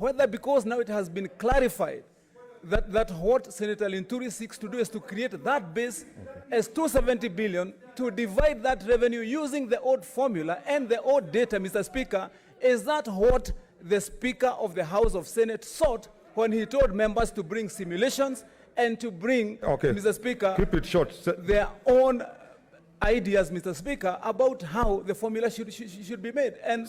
whether because now it has been clarified that what Senator Linturi seeks to do is to create that base as 270 billion to divide that revenue using the old formula and the old data, Mr. Speaker. Is that what the Speaker of the House of Senate sought when he told members to bring simulations and to bring, Mr. Speaker, keep it short, their own ideas, Mr. Speaker, about how the formula should be made? And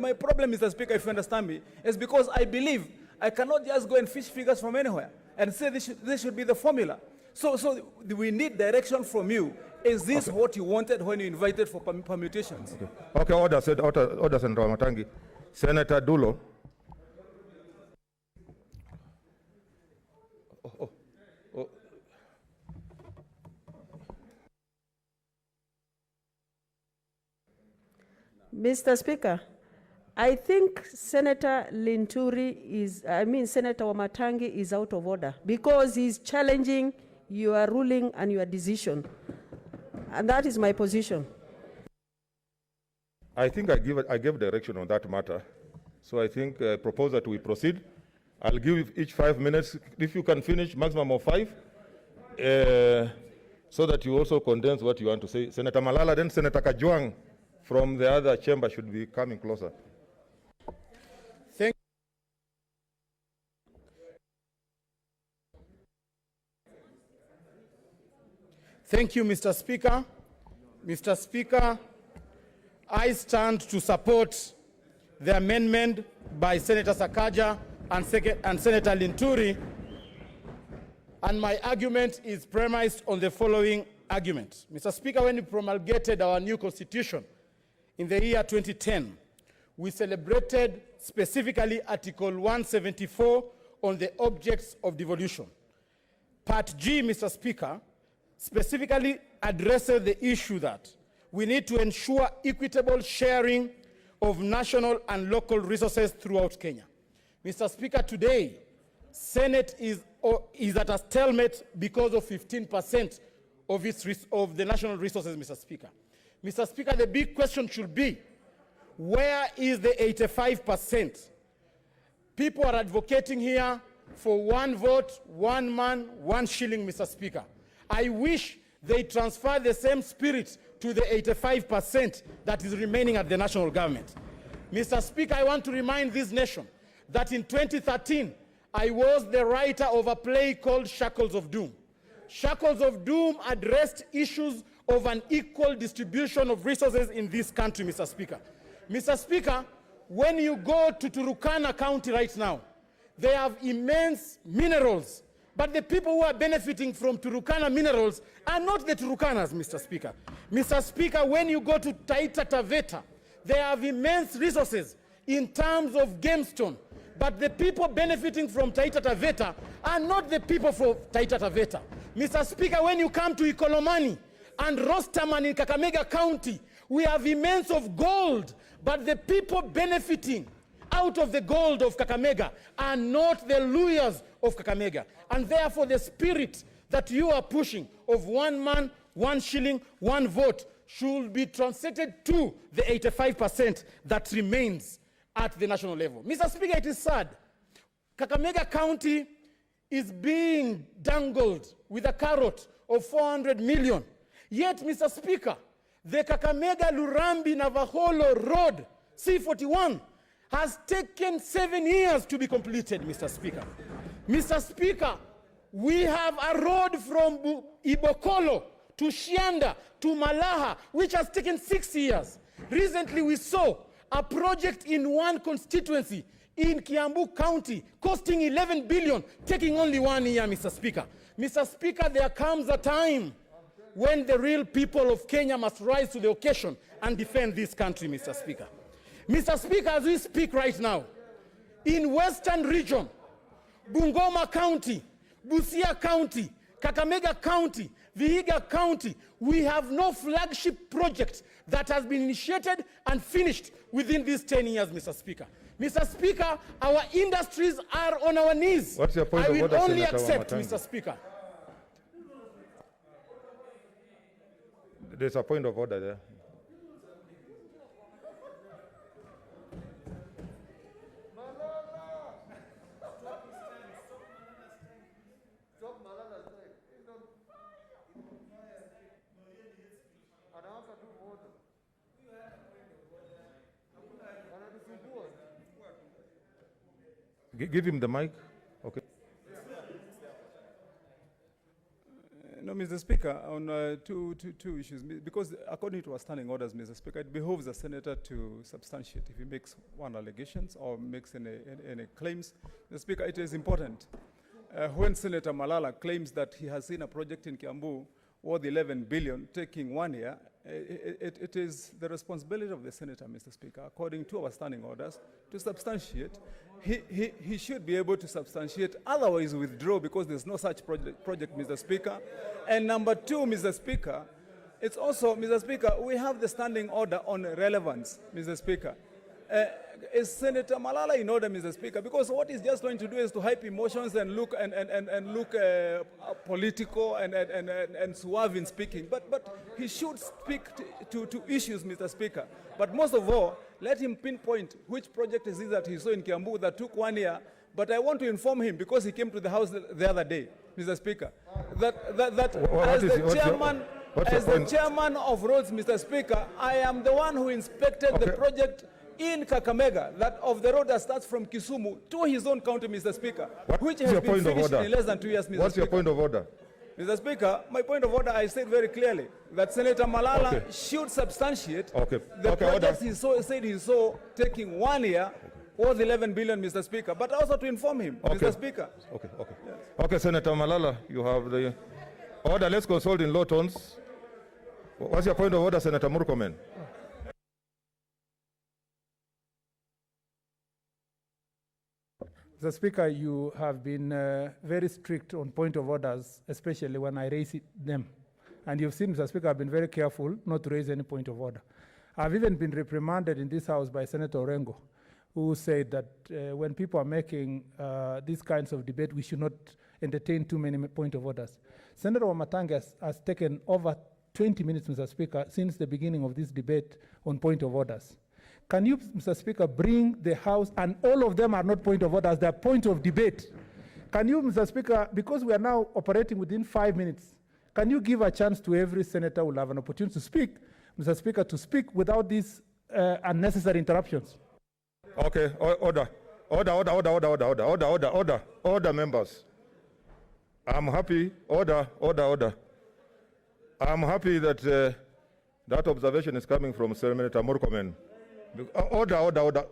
my problem, Mr. Speaker, if you understand me, is because I believe I cannot just go and fish figures from anywhere and say this should be the formula. So we need direction from you. Is this what you wanted when you invited for permutations? Okay, order, Senator Wamatangi. Senator Dulo. Mr. Speaker, I think Senator Linturi Senator Wamatangi is out of order because he's challenging your ruling and your decision. And that is my position. I think I gave direction on that matter. So I think propose that we proceed. I'll give each 5 minutes. If you can finish, maximum of 5, so that you also condense what you want to say. Senator Malala, then Senator Kajwang from the other chamber should be coming closer. Thank you, Mr. Speaker. Mr. Speaker, I stand to support the amendment by Senator Sakaja and Senator Linturi, and my argument is premised on the following argument. Mr. Speaker, when we promulgated our new constitution in the year 2010, we celebrated specifically Article 174 on the objects of devolution. Part G, Mr. Speaker, specifically addresses the issue that we need to ensure equitable sharing of national and local resources throughout Kenya. Mr. Speaker, today, Senate is at a stalemate because of 15% of the national resources, Mr. Speaker. Mr. Speaker, the big question should be, where is the 85%? People are advocating here for 1 vote, 1 man, 1 shilling, Mr. Speaker. I wish they transfer the same spirit to the 85% that is remaining at the national government. Mr. Speaker, I want to remind this nation that in 2013, I was the writer of a play called Shackles of Doom. Shackles of Doom addressed issues of an equal distribution of resources in this country, Mr. Speaker. Mr. Speaker, when you go to Turkana County right now, they have immense minerals, but the people who are benefiting from Turkana minerals are not the Turkanas, Mr. Speaker. Mr. Speaker, when you go to Taita Taveta, they have immense resources in terms of gemstone, but the people benefiting from Taita Taveta are not the people from Taita Taveta. Mr. Speaker, when you come to Ikolomani and Rosterman in Kakamega County, we have immense of gold, but the people benefiting out of the gold of Kakamega are not the lawyers of Kakamega. And therefore the spirit that you are pushing of 1 man, 1 shilling, 1 vote should be translated to the 85% that remains at the national level. Mr. Speaker, it is sad. Kakamega County is being dangled with a carrot of 400 million. Yet, Mr. Speaker, the Kakamega Lurambi Navaholo Road, C41, has taken 7 years to be completed, Mr. Speaker. Mr. Speaker, we have a road from Ibokolo to Shianda to Malaha, which has taken 6 years. Recently, we saw a project in one constituency in Kiambu County costing 11 billion, taking only 1 year, Mr. Speaker. Mr. Speaker, there comes a time when the real people of Kenya must rise to the occasion and defend this country, Mr. Speaker. Mr. Speaker, as we speak right now, in Western Region, Bungoma County, Busia County, Kakamega County, Vihiga County, we have no flagship project that has been initiated and finished within these 10 years, Mr. Speaker. Mr. Speaker, our industries are on our knees. What's your point of order, I will only Senator accept, Wamatangi? Mr. Speaker. There's a point of order there. Give him the mic. Okay. No, Mr. Speaker, on two issues, because according to our standing orders, Mr. Speaker, it behoves the senator to substantiate if he makes one allegations or makes any claims. Mr. Speaker, it is important. When Senator Malala claims that he has seen a project in Kiambu worth 11 billion taking 1 year, it is the responsibility of the senator, Mr. Speaker, according to our standing orders, to substantiate. He should be able to substantiate, otherwise withdraw, because there's no such project, Mr. Speaker. And number two, Mr. Speaker, it's also, Mr. Speaker, we have the standing order on relevance, Mr. Speaker. Is Senator Malala in order, Mr. Speaker? Because what he's just going to do is to hype emotions and look political and suave in speaking. But he should speak to issues, Mr. Speaker. But most of all, let him pinpoint which project is it that he saw in Kiambu that took 1 year. But I want to inform him, because he came to the House the other day, Mr. Speaker, that as the chairman of roads, Mr. Speaker, I am the one who inspected the project in Kakamega, that of the road that starts from Kisumu to his own county, Mr. Speaker, which has been finished in less than 2 years, Mr. Speaker. What's your point of order? Mr. Speaker, my point of order, I said very clearly that Senator Malala should substantiate the projects he said he saw taking 1 year worth 11 billion, Mr. Speaker, but also to inform him, Mr. Speaker. Yes. Okay, Senator Malala, you have the order. Let's consult in low tones. What's your point of order, Senator Murkomen? Mr. Speaker, you have been very strict on point of orders, especially when I raise them. And you've seen, Mr. Speaker, I've been very careful not to raise any point of order. I've even been reprimanded in this House by Senator Orengo, who said that when people are making these kinds of debate, we should not entertain too many point of orders. Senator Wamatangi has taken over 20 minutes, Mr. Speaker, since the beginning of this debate on point of orders. Can you, Mr. Speaker, bring the House, and all of them are not point of orders, they are point of debate. Can you, Mr. Speaker, because we are now operating within 5 minutes, can you give a chance to every senator who will have an opportunity to speak, Mr. Speaker, to speak without these unnecessary interruptions? Okay, order, members. I'm happy, order. I'm happy that that observation is coming from Senator Murkomen. Order.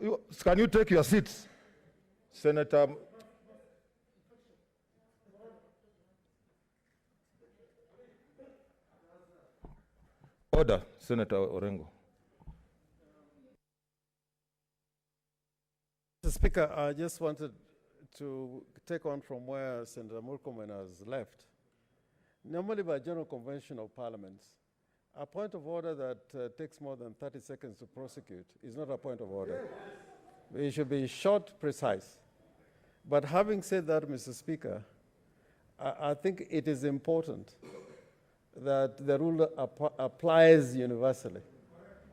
Can you take your seats, Senator? Order, Senator Orengo. Mr. Speaker, I just wanted to take on from where Senator Murkomen has left. Normally, by General Convention of Parliaments, a point of order that takes more than 30 seconds to prosecute is not a point of order. It should be short, precise. But having said that, Mr. Speaker, I think it is important that the rule applies universally.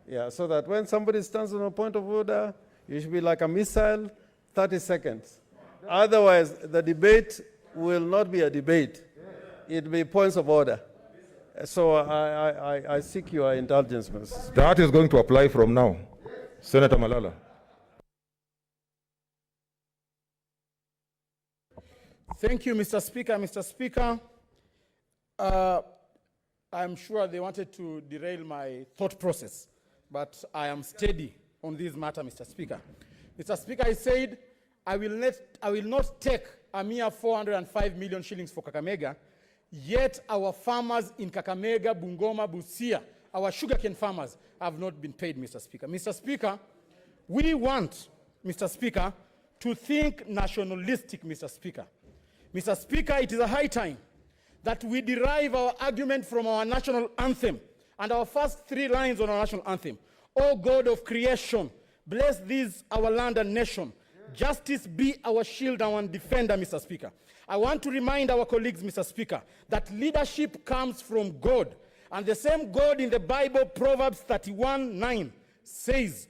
Yeah, so that when somebody stands on a point of order, it should be like a missile, 30 seconds. Otherwise, the debate will not be a debate. It will be points of order. So I seek your indulgence, Mr. That is going to apply from now. Senator Malala. Thank you, Mr. Speaker. Mr. Speaker, I'm sure they wanted to derail my thought process, but I am steady on this matter, Mr. Speaker. Mr. Speaker, I said I will not take a mere 405 million shillings for Kakamega, yet our farmers in Kakamega, Bungoma, Busia, our sugarcane farmers have not been paid, Mr. Speaker. Mr. Speaker, we want, Mr. Speaker, to think nationalistic, Mr. Speaker. Mr. Speaker, it is a high time that we derive our argument from our national anthem and our first 3 lines on our national anthem. O God of creation, bless this our land and nation. Justice be our shield and our defender, Mr. Speaker. I want to remind our colleagues, Mr. Speaker, that leadership comes from God. And the same God in the Bible, Proverbs 31:9, says,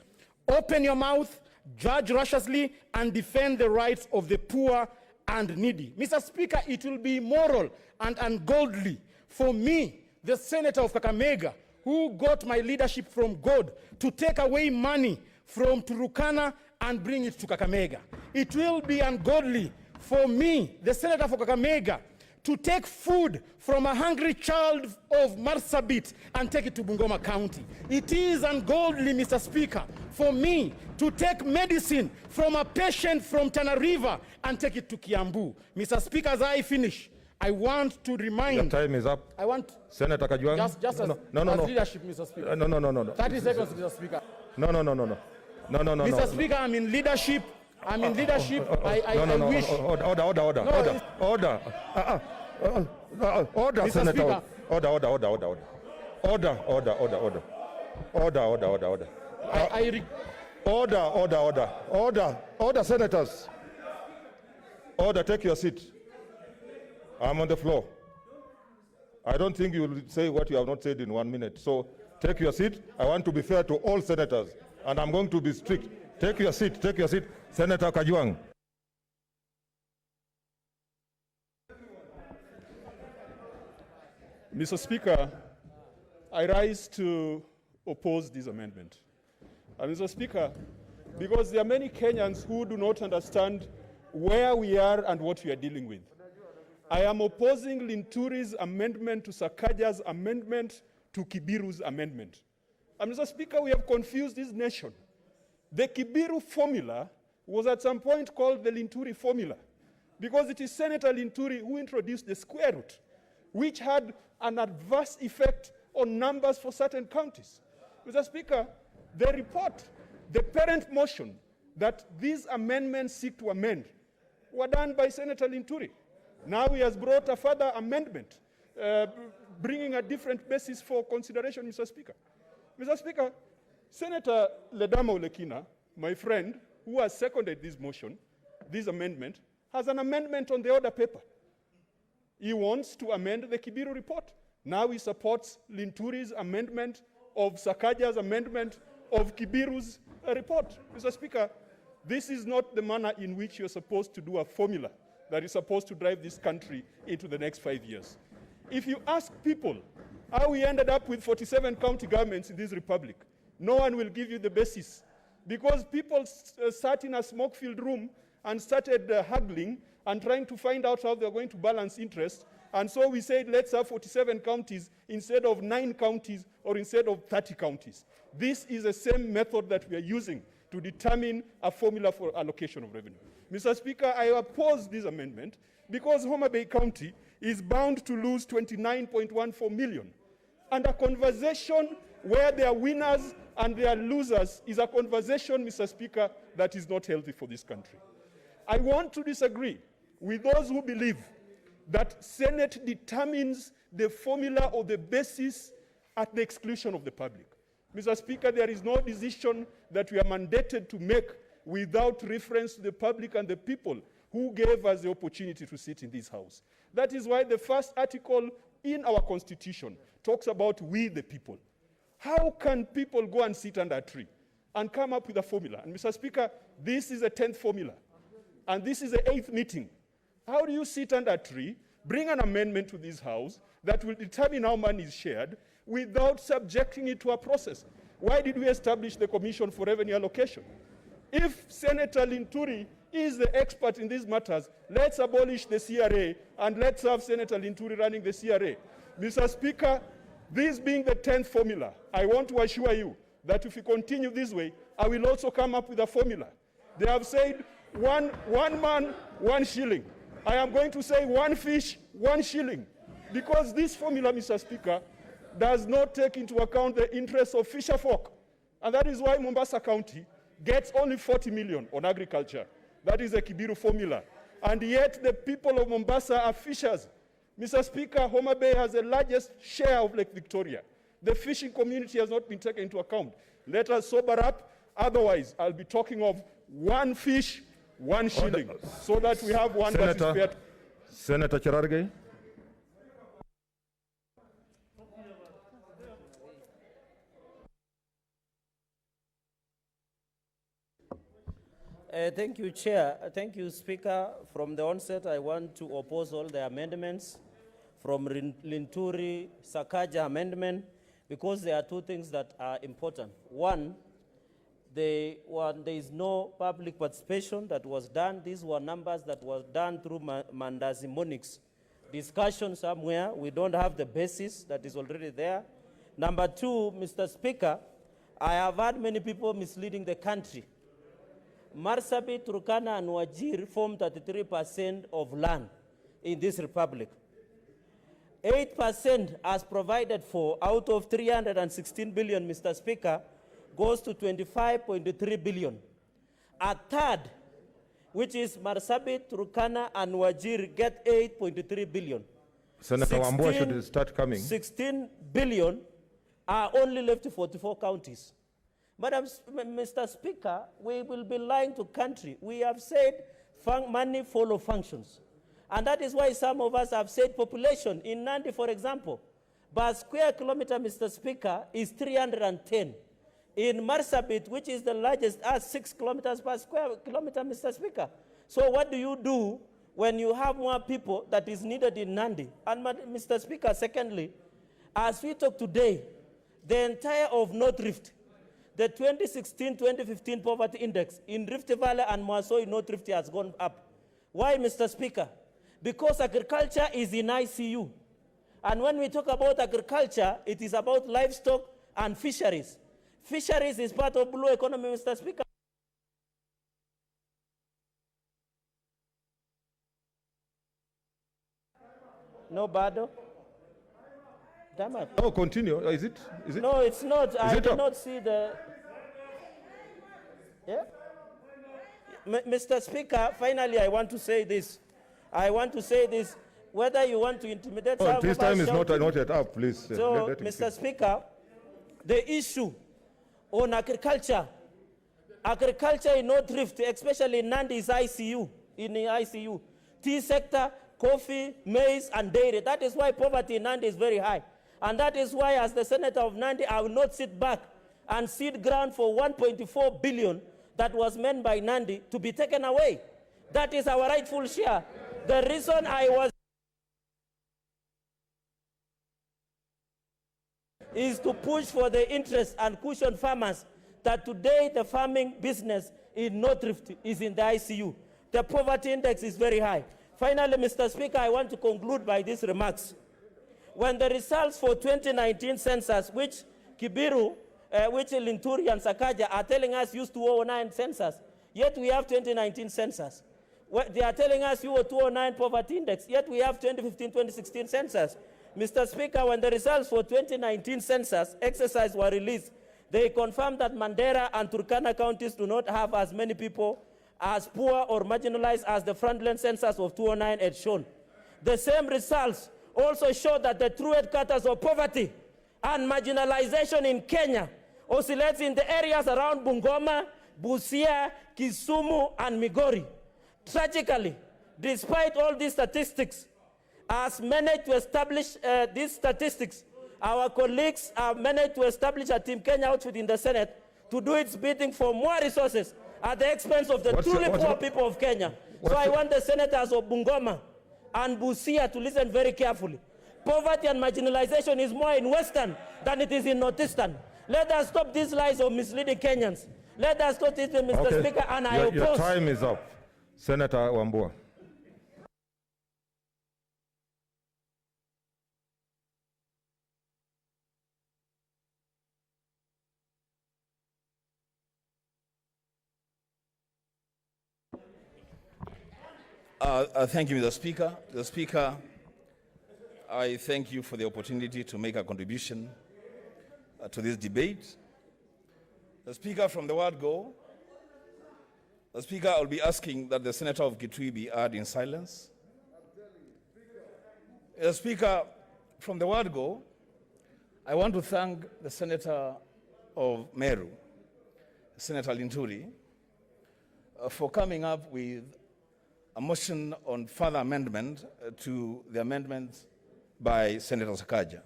open your mouth, judge righteously, and defend the rights of the poor and needy. Mr. Speaker, it will be immoral and ungodly for me, the senator of Kakamega, who got my leadership from God, to take away money from Turukana and bring it to Kakamega. it will be ungodly for me, the senator for Kakamega, to take food from a hungry child of Marsabit and take it to Bungoma County. It is ungodly, Mr. Speaker, for me to take medicine from a patient from Tana River and take it to Kiambu. Mr. Speaker, as I finish, I want to remind... Your time is up. I want... Senator Kajwang. Just as leadership, Mr. Speaker. No. 30 seconds, Mr. Speaker. No. Mr. Speaker, I'm in leadership. I wish... Order, Mr. Senator. Speaker. Order, senators. Order, take your seat. I'm on the floor. I don't think you will say what you have not said in 1 minute. So take your seat. I want to be fair to all senators, and I'm going to be strict. Take your seat. Senator Kajwang. Mr. Speaker, I rise to oppose this amendment. And Mr. Speaker, because there are many Kenyans who do not understand where we are and what we are dealing with. I am opposing Linturi's amendment to Sakaja's amendment to Kibiru's amendment. And Mr. Speaker, we have confused this nation. The Kibiru formula was at some point called the Linturi formula because it is Senator Linturi who introduced the square root, which had an adverse effect on numbers for certain counties. Mr. Speaker, the report, the parent motion that these amendments seek to amend were done by Senator Linturi. Now he has brought a further amendment, bringing a different basis for consideration, Mr. Speaker. Mr. Speaker, Senator Ledama Olekina, my friend, who has seconded this motion, this amendment, has an amendment on the order paper. He wants to amend the Kibiru report. Now he supports Linturi's amendment of Sakaja's amendment of Kibiru's report. Mr. Speaker, this is not the manner in which you're supposed to do a formula that is supposed to drive this country into the next 5 years. If you ask people how we ended up with 47 county governments in this republic, no one will give you the basis. Because people sat in a smoke-filled room and started haggling and trying to find out how they're going to balance interests. And so we said, let's have 47 counties instead of 9 counties or instead of 30 counties. This is the same method that we are using to determine a formula for allocation of revenue. Mr. Speaker, I oppose this amendment because Homa Bay County is bound to lose 29.14 million. And a conversation where there are winners and there are losers is a conversation, Mr. Speaker, that is not healthy for this country. I want to disagree with those who believe that Senate determines the formula or the basis at the exclusion of the public. Mr. Speaker, there is no decision that we are mandated to make without reference to the public and the people who gave us the opportunity to sit in this House. That is why the first article in our Constitution talks about we the people. How can people go and sit under a tree and come up with a formula? And Mr. Speaker, this is the 10th formula, and this is the 8th meeting. How do you sit under a tree, bring an amendment to this House that will determine how money is shared without subjecting it to a process? Why did we establish the Commission for Revenue Allocation? If Senator Linturi is the expert in these matters, let's abolish the CRA and let's have Senator Linturi running the CRA. Mr. Speaker, this being the 10th formula, I want to assure you that if we continue this way, I will also come up with a formula. They have said one man, 1 shilling. I am going to say 1 fish, 1 shilling. Because this formula, Mr. Speaker, does not take into account the interests of fisher folk. And that is why Mombasa County gets only 40 million on agriculture. That is the Kibiru formula. And yet the people of Mombasa are fishers. Mr. Speaker, Homa Bay has the largest share of Lake Victoria. The fishing community has not been taken into account. Let us sober up. Otherwise, I'll be talking of 1 fish, 1 shilling, so that we have one that is fair. Senator Cherargei. Thank you, Chair. Thank you, Speaker. From the onset, I want to oppose all the amendments from Linturi, Sakaja amendment, because there are 2 things that are important. One, there is no public participation that was done. These were numbers that were done through Mandazi Monix discussion somewhere. We don't have the basis that is already there. Number two, Mr. Speaker, I have heard many people misleading the country. Marsabit, Turkana, and Wajir form 33% of land in this republic. 8% as provided for out of 316 billion, Mr. Speaker, goes to 25.3 billion. A third, which is Marsabit, Turkana, and Wajir, get 8.3 billion. Senator Wambua should start coming. 16 billion are only left to 44 counties. Madam, Mr. Speaker, we will be lying to country. We have said money follow functions. And that is why some of us have said population. In Nandi, for example, per square kilometer, Mr. Speaker, is 310. In Marsabit, which is the largest, are 6 kilometers per square kilometer, Mr. Speaker. So what do you do when you have more people that is needed in Nandi? And Mr. Speaker, secondly, as we talk today, the entire of North Rift, the 2016-2015 poverty index in Rift Valley and Maasai North Rift has gone up. Why, Mr. Speaker? Because agriculture is in ICU. And when we talk about agriculture, it is about livestock and fisheries. Fisheries is part of blue economy, Mr. Speaker. No, Bado? Damn it. Oh, continue. Is it? No, it's not. I it did up? not see the... Yeah? Mr. Speaker, finally, I want to say this. Whether you want to intimidate some of this us time is shouting- not yet up, please. So, let him Mr. speak. Speaker, the issue on agriculture in North Rift, especially in Nandi, is ICU, in the ICU. Tea sector, coffee, maize, and dairy. That is why poverty in Nandi is very high. And that is why, as the senator of Nandi, I will not sit back and cede ground for 1.4 billion that was meant by Nandi to be taken away. That is our rightful share. The reason I was is to push for the interest and cushion farmers that today the farming business in North Rift is in the ICU. The poverty index is very high. Finally, Mr. Speaker, I want to conclude by these remarks. When the results for 2019 census, which Kibiru, which Linturi and Sakaja are telling us used 2009 census, yet we have 2019 census. They are telling us you were 209 poverty index, yet we have 2015-2016 census. Mr. Speaker, when the results for 2019 census exercise were released, they confirmed that Mandera and Turkana counties do not have as many people as poor or marginalized as the frontline census of 2009 had shown. The same results also show that the true headquarters of poverty and marginalization in Kenya oscillates in the areas around Bungoma, Busia, Kisumu, and Migori. Tragically, despite all these statistics, has managed to establish these statistics, our colleagues have managed to establish a Team Kenya outfit in the Senate to do its bidding for more resources at the expense of the truly poor people of Kenya. So I want the senators of Bungoma and Busia to listen very carefully. Poverty and marginalization is more in Western than it is in Northeastern. Let us stop these lies of misleading Kenyans. Let us stop this, Mr. Speaker, and I oppose. Your time is up. Senator Wambua. Thank you, Mr. Speaker. Mr. Speaker, I thank you for the opportunity to make a contribution to this debate. The Speaker, from the word go, the Speaker, I will be asking that the Senator of Kitui be heard in silence. The Speaker, from the word go, I want to thank the Senator of Meru, Senator Linturi, for coming up with a motion on further amendment to the amendments by Senator Sakaja.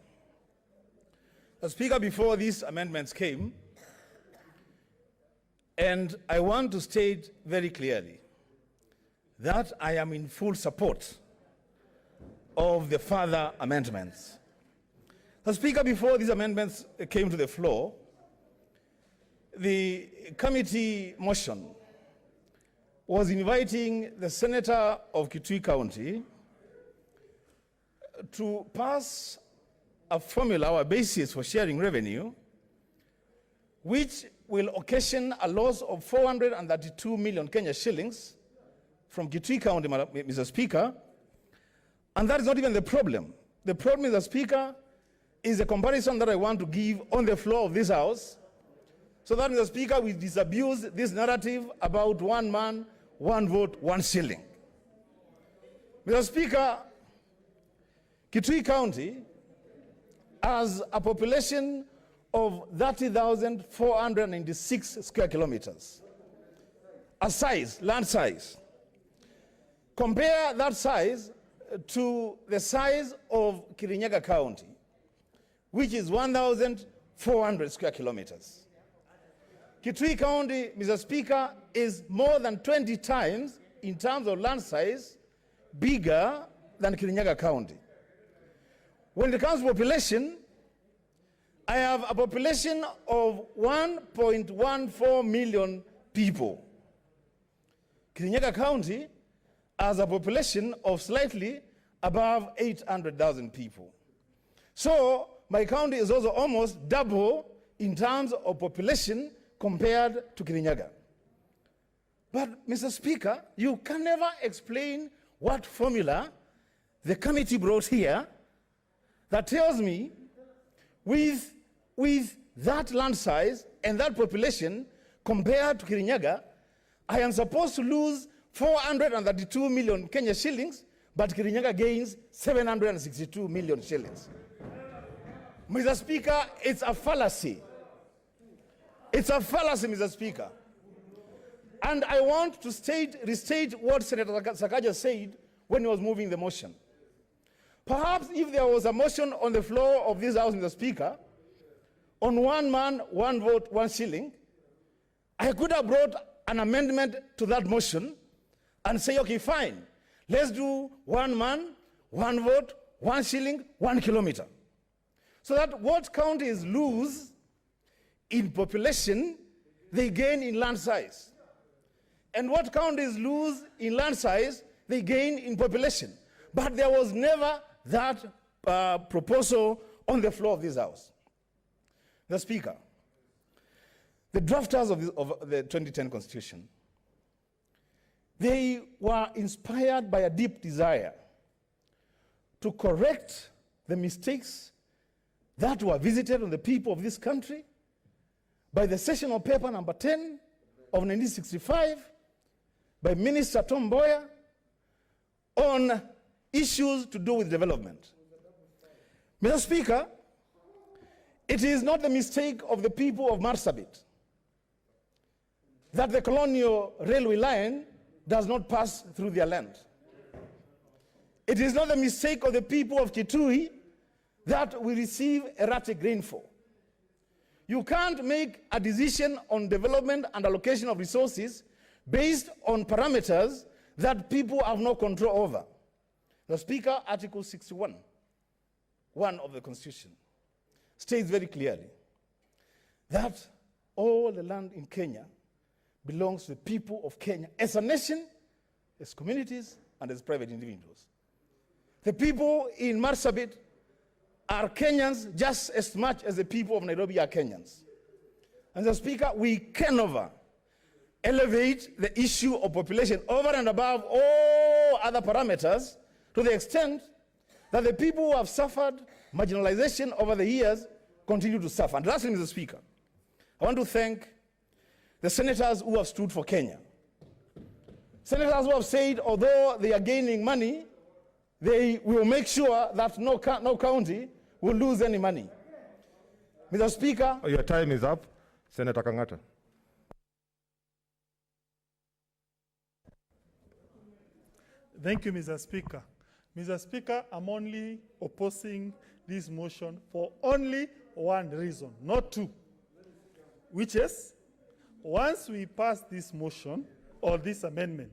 The Speaker, before these amendments came, and I want to state very clearly that I am in full support of the further amendments. The Speaker, before these amendments came to the floor, the committee motion was inviting the senator of Kitui County to pass a formula or a basis for sharing revenue, which will occasion a loss of 432 million Kenya shillings from Kitui County, Mr. Speaker. And that is not even the problem. The problem, Mr. Speaker, is a comparison that I want to give on the floor of this House, so that, Mr. Speaker, we disabuse this narrative about one man, one vote, one shilling. Mr. Speaker, Kitui County has a population of 30,496 square kilometers. A size, land size. Compare that size to the size of Kirinyaga County, which is 1,400 square kilometers. Kitui County, Mr. Speaker, is more than 20 times, in terms of land size, bigger than Kirinyaga County. When it comes to population, I have a population of 1.14 million people. Kirinyaga County has a population of slightly above 800,000 people. So my county is also almost double in terms of population compared to Kirinyaga. But, Mr. Speaker, you can never explain what formula the committee brought here that tells me with that land size and that population compared to Kirinyaga, I am supposed to lose 432 million Kenya shillings, but Kirinyaga gains 762 million shillings. Mr. Speaker, it's a fallacy. It's a fallacy, Mr. Speaker. And I want to restate what Senator Sakaja said when he was moving the motion. Perhaps if there was a motion on the floor of this House, Mr. Speaker, on one man, one vote, one shilling, I could have brought an amendment to that motion and say, okay, fine, let's do one man, one vote, one shilling, 1 kilometer. So that what counties lose in population, they gain in land size. And what counties lose in land size, they gain in population. But there was never that proposal on the floor of this House. The Speaker, the drafters of the 2010 Constitution, they were inspired by a deep desire to correct the mistakes that were visited on the people of this country by the sessional paper number 10 of 1965 by Minister Tom Mboya on issues to do with development. Mr. Speaker, it is not the mistake of the people of Marsabit that the colonial railway line does not pass through their land. It is not the mistake of the people of Kitui that we receive erratic rainfall. You can't make a decision on development and allocation of resources based on parameters that people have no control over. The Speaker, Article 61, 1 of the Constitution, states very clearly that all the land in Kenya belongs to the people of Kenya as a nation, as communities, and as private individuals. The people in Marsabit are Kenyans just as much as the people of Nairobi are Kenyans. And the Speaker, we can never elevate the issue of population over and above all other parameters to the extent that the people who have suffered marginalization over the years continue to suffer. And lastly, Mr. Speaker, I want to thank the senators who have stood for Kenya. Senators who have said, although they are gaining money, they will make sure that no county will lose any money. Mr. Speaker. Your time is up. Senator Kangata. Thank you, Mr. Speaker. Mr. Speaker, I'm only opposing this motion for only one reason, not two, which is, once we pass this motion or this amendment,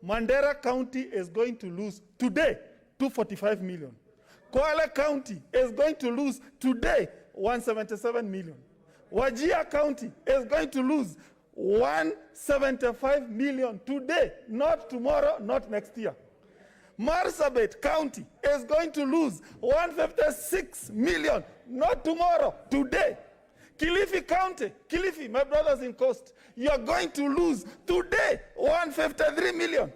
Mandera County is going to lose today 245 million. Kwale County is going to lose today 177 million. Wajir County is going to lose 175 million today, not tomorrow, not next year. Marsabit County is going to lose 156 million, not tomorrow, today. Kilifi County, Kilifi, my brothers in Coast, you are going to lose today 153 million.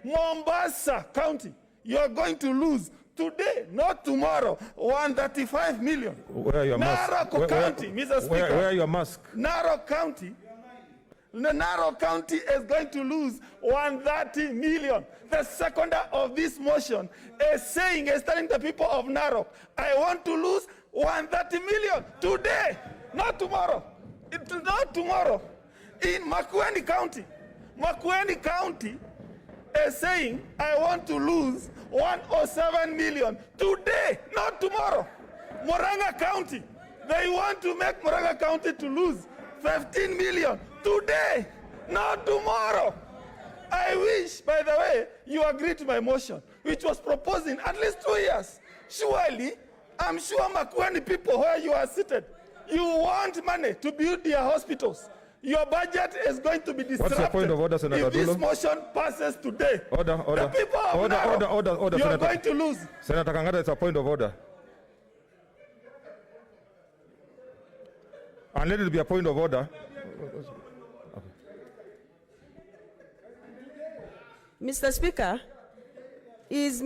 Mombasa County, you are going to lose today, not tomorrow, 135 million. Where are your masks? Narok County, Mr. Speaker. Where are your masks? Narok County, the Narok County is going to lose 130 million. The seconder of this motion is telling the people of Narok, I want to lose 130 million today, not tomorrow. It's not tomorrow. In Makueni County is saying, I want to lose 107 million today, not tomorrow. Murang'a County, they want to make Murang'a County to lose 15 million today, not tomorrow. I wish, by the way, you agree to my motion, which was proposed in at least 2 years. Surely, I'm sure Makueni people where you are seated, you want money to build their hospitals. Your budget is going to be disrupted. What's your point of order, Senator if this Dulo? motion passes today. Order. The people of Narok, Order, you are Senator. going to lose. Senator Kangata, it's a point of order. And let it be a point of order. Mr. Speaker, is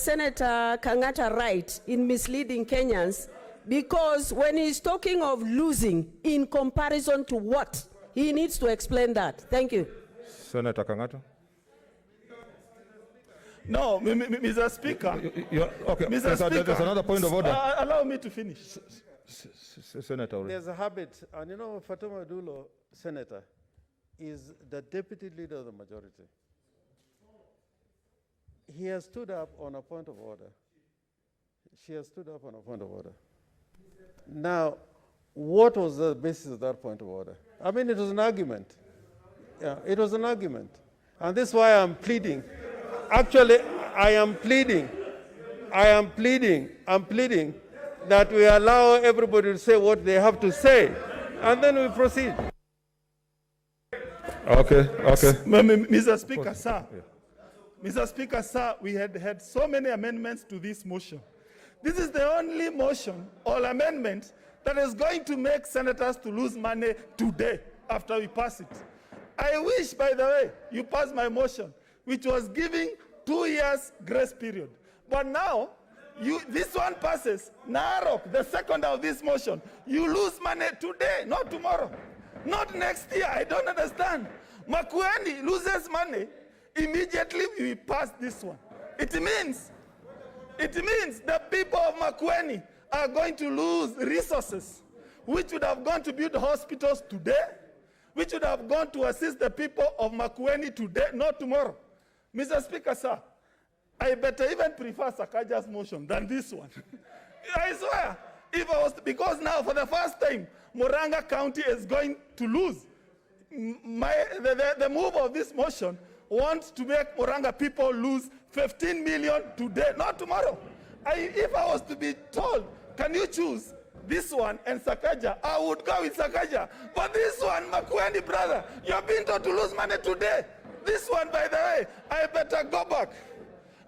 Senator Kangata right in misleading Kenyans? Because when he's talking of losing in comparison to what, he needs to explain that. Thank you. Senator Kangata. No, Mr. Speaker. Okay, Mr. Speaker, there's another point of order. Allow me to finish. Senator. There's a habit, and you know, Fatuma Dulo, Senator, is the deputy leader of the majority. He has stood up on a point of order. She has stood up on a point of order. Now, what was the basis of that point of order? I mean, it was an argument. Yeah, it was an argument. And this is why I'm pleading. Actually, I'm pleading that we allow everybody to say what they have to say, and then we proceed. Okay. Mr. Speaker, sir. Mr. Speaker, sir, we had so many amendments to this motion. This is the only motion or amendment that is going to make senators to lose money today after we pass it. I wish, by the way, you pass my motion, which was giving 2 years grace period. But now, this one passes. Narok, the second of this motion, you lose money today, not tomorrow, not next year. I don't understand. Makueni loses money. Immediately we pass this one. It means the people of Makueni are going to lose resources, which would have gone to build hospitals today, which would have gone to assist the people of Makueni today, not tomorrow. Mr. Speaker, sir, I better even prefer Sakaja's motion than this one. I swear, because now for the first time, Murang'a County is going to lose. The move of this motion wants to make Murang'a people lose 15 million today, not tomorrow. If I was to be told, can you choose this one and Sakaja, I would go with Sakaja. But this one, Makueni brother, you're being told to lose money today. This one, by the way, I better go back.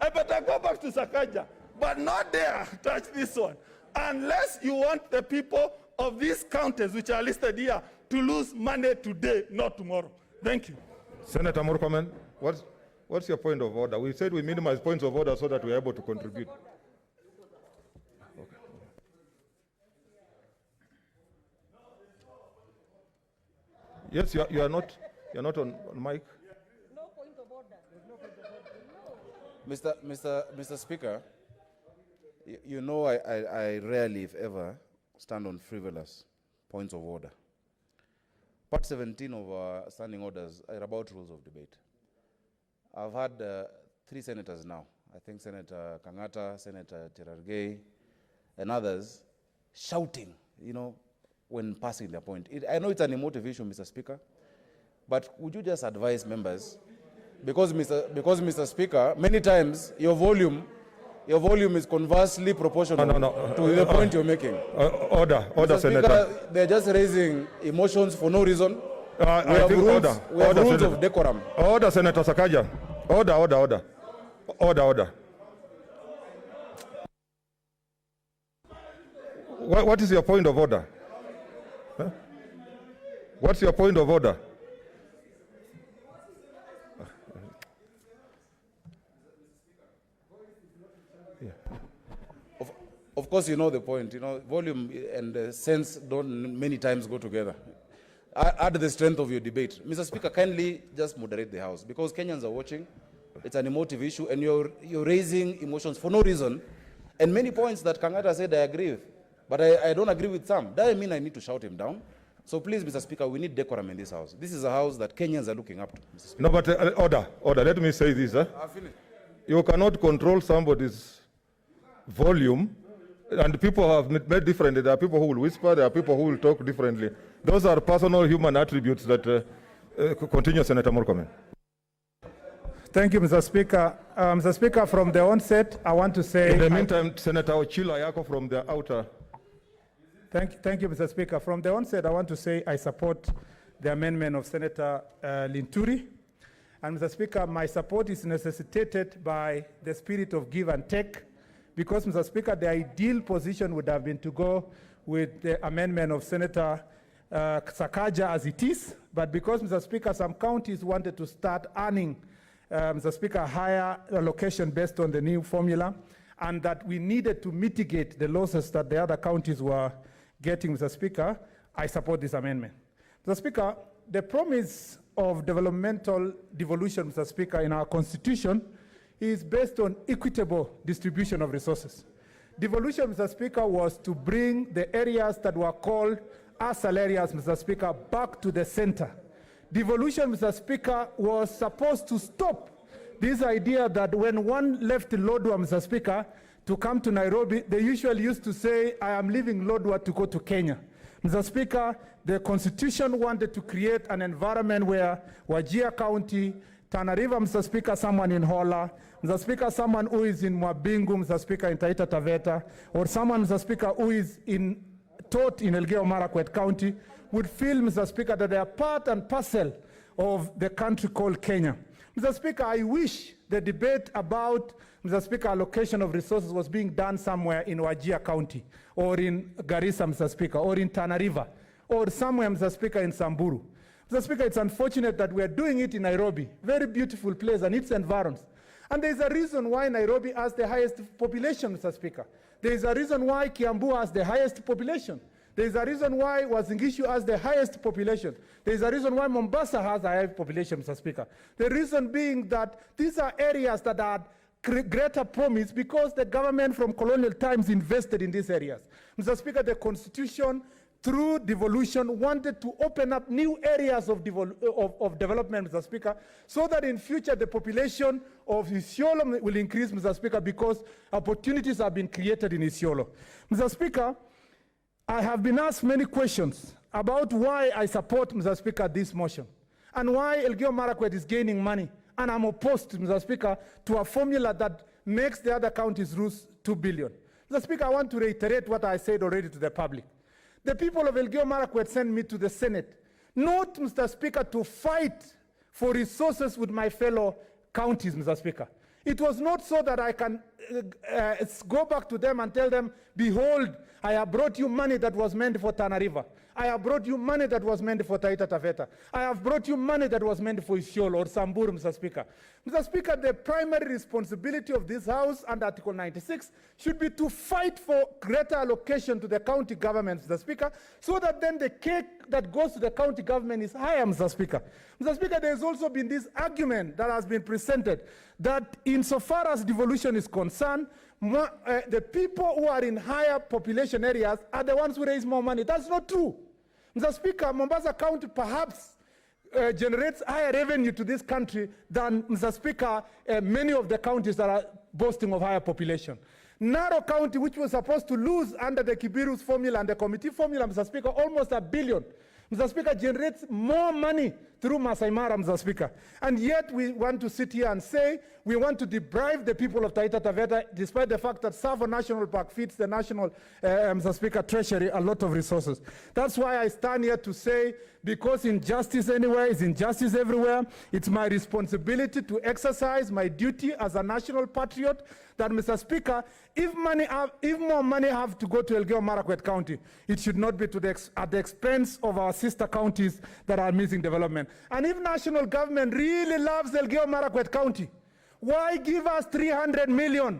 To Sakaja, but not dare touch this one. Unless you want the people of these counties which are listed here to lose money today, not tomorrow. Thank you. Senator Murkomen, what's your point of order? We said we minimize points of order so that we're able to contribute. Okay. Yes, you're not on mic. No point of order. Mr. Speaker, you know I rarely, if ever, stand on frivolous points of order. Part 17 of our standing orders are about rules of debate. I've had 3 senators now. I think Senator Kangata, Senator Cherargei, and others shouting, when passing their point. I know it's an emotive issue, Mr. Speaker, but would you just advise members, because Mr. Speaker, many times your volume Your volume is conversely proportional to the point you're making. Order, Mr. Senator. Speaker, they're just raising emotions for no reason. We I have think rules, we have rules Senator. of decorum. Order, Senator Sakaja. Order. What is your point of order? Huh? What's your point of order? Of course, you know the point. You know, volume and sense don't many times go together. Add the strength of your debate. Mr. Speaker, kindly just moderate the House because Kenyans are watching. It's an emotive issue, and you're raising emotions for no reason. And many points that Kangata said I agree with, but I don't agree with some. Doesn't mean I need to shout him down. So please, Mr. Speaker, we need decorum in this House. This is a House that Kenyans are looking up to. Mr. Speaker. No, but order. Let me say this. I'll finish. You cannot control somebody's volume, and people have made differently. There are people who will whisper, there are people who will talk differently. Those are personal human attributes that continue, Senator Murkomen. Thank you, Mr. Speaker. Mr. Speaker, from the onset, I want to say... In the meantime, Senator Ochila Yako from the outer... Thank you, Mr. Speaker. From the onset, I want to say I support the amendment of Senator Linturi. And Mr. Speaker, my support is necessitated by the spirit of give and take, because, Mr. Speaker, the ideal position would have been to go with the amendment of Senator Sakaja as it is, but because, Mr. Speaker, some counties wanted to start earning, Mr. Speaker, a higher allocation based on the new formula, and that we needed to mitigate the losses that the other counties were getting, Mr. Speaker, I support this amendment. Mr. Speaker, the promise of developmental devolution, Mr. Speaker, in our Constitution is based on equitable distribution of resources. Devolution, Mr. Speaker, was to bring the areas that were called ASAL areas, Mr. Speaker, back to the center. Devolution, Mr. Speaker, was supposed to stop this idea that when one left Lodwar, Mr. Speaker, to come to Nairobi, they usually used to say, I am leaving Lodwar to go to Kenya. Mr. Speaker, the Constitution wanted to create an environment where Wajir County, Tana River, Mr. Speaker, someone in Hola, Mr. Speaker, someone who is in Mwabingu, Mr. Speaker, in Taita Taveta, or someone, Mr. Speaker, who is taught in Elgeyo Marakwet County, would feel, Mr. Speaker, that they are part and parcel of the country called Kenya. Mr. Speaker, I wish the debate about, Mr. Speaker, allocation of resources was being done somewhere in Wajir County, or in Garissa, Mr. Speaker, or in Tana River, or somewhere, Mr. Speaker, in Samburu. Mr. Speaker, it's unfortunate that we are doing it in Nairobi, very beautiful place and its environs. And there's a reason why Nairobi has the highest population, Mr. Speaker. There's a reason why Kiambu has the highest population. There's a reason why Uasin Gishu has the highest population. There's a reason why Mombasa has a high population, Mr. Speaker. The reason being that these are areas that are greater promise because the government from colonial times invested in these areas. Mr. Speaker, the Constitution, through devolution, wanted to open up new areas of development, Mr. Speaker, so that in future the population of Isiolo will increase, Mr. Speaker, because opportunities have been created in Isiolo. Mr. Speaker, I have been asked many questions about why I support, Mr. Speaker, this motion, and why Elgeyo Marakwet is gaining money. And I'm opposed, Mr. Speaker, to a formula that makes the other counties lose 2 billion. Mr. Speaker, I want to reiterate what I said already to the public. The people of Elgeyo Marakwet sent me to the Senate, not, Mr. Speaker, to fight for resources with my fellow counties, Mr. Speaker. It was not so that I can go back to them and tell them, behold, I have brought you money that was meant for Tana River. I have brought you money that was meant for Taita Taveta. I have brought you money that was meant for Isiolo or Samburu, Mr. Speaker. Mr. Speaker, the primary responsibility of this House under Article 96 should be to fight for greater allocation to the county governments, Mr. Speaker, so that then the cake that goes to the county government is higher, Mr. Speaker. Mr. Speaker, there has also been this argument that has been presented that insofar as devolution is concerned, the people who are in higher population areas are the ones who raise more money. That's not true. Mr. Speaker, Mombasa County perhaps generates higher revenue to this country than, Mr. Speaker, many of the counties that are boasting of higher population. Narok County, which was supposed to lose under the Kibiru's formula and the committee formula, Mr. Speaker, almost $1 billion. Mr. Speaker, generates more money through Masai Mara, Mr. Speaker. And yet we want to sit here and say we want to deprive the people of Taita Taveta, despite the fact that Tsavo National Park feeds the national, Mr. Speaker, treasury a lot of resources. That's why I stand here to say, because injustice anywhere is injustice everywhere, it's my responsibility to exercise my duty as a national patriot that, Mr. Speaker, if more money have to go to Elgeyo Marakwet County, it should not be at the expense of our sister counties that are missing development. And if national government really loves Elgeyo Marakwet County, why give us 300 million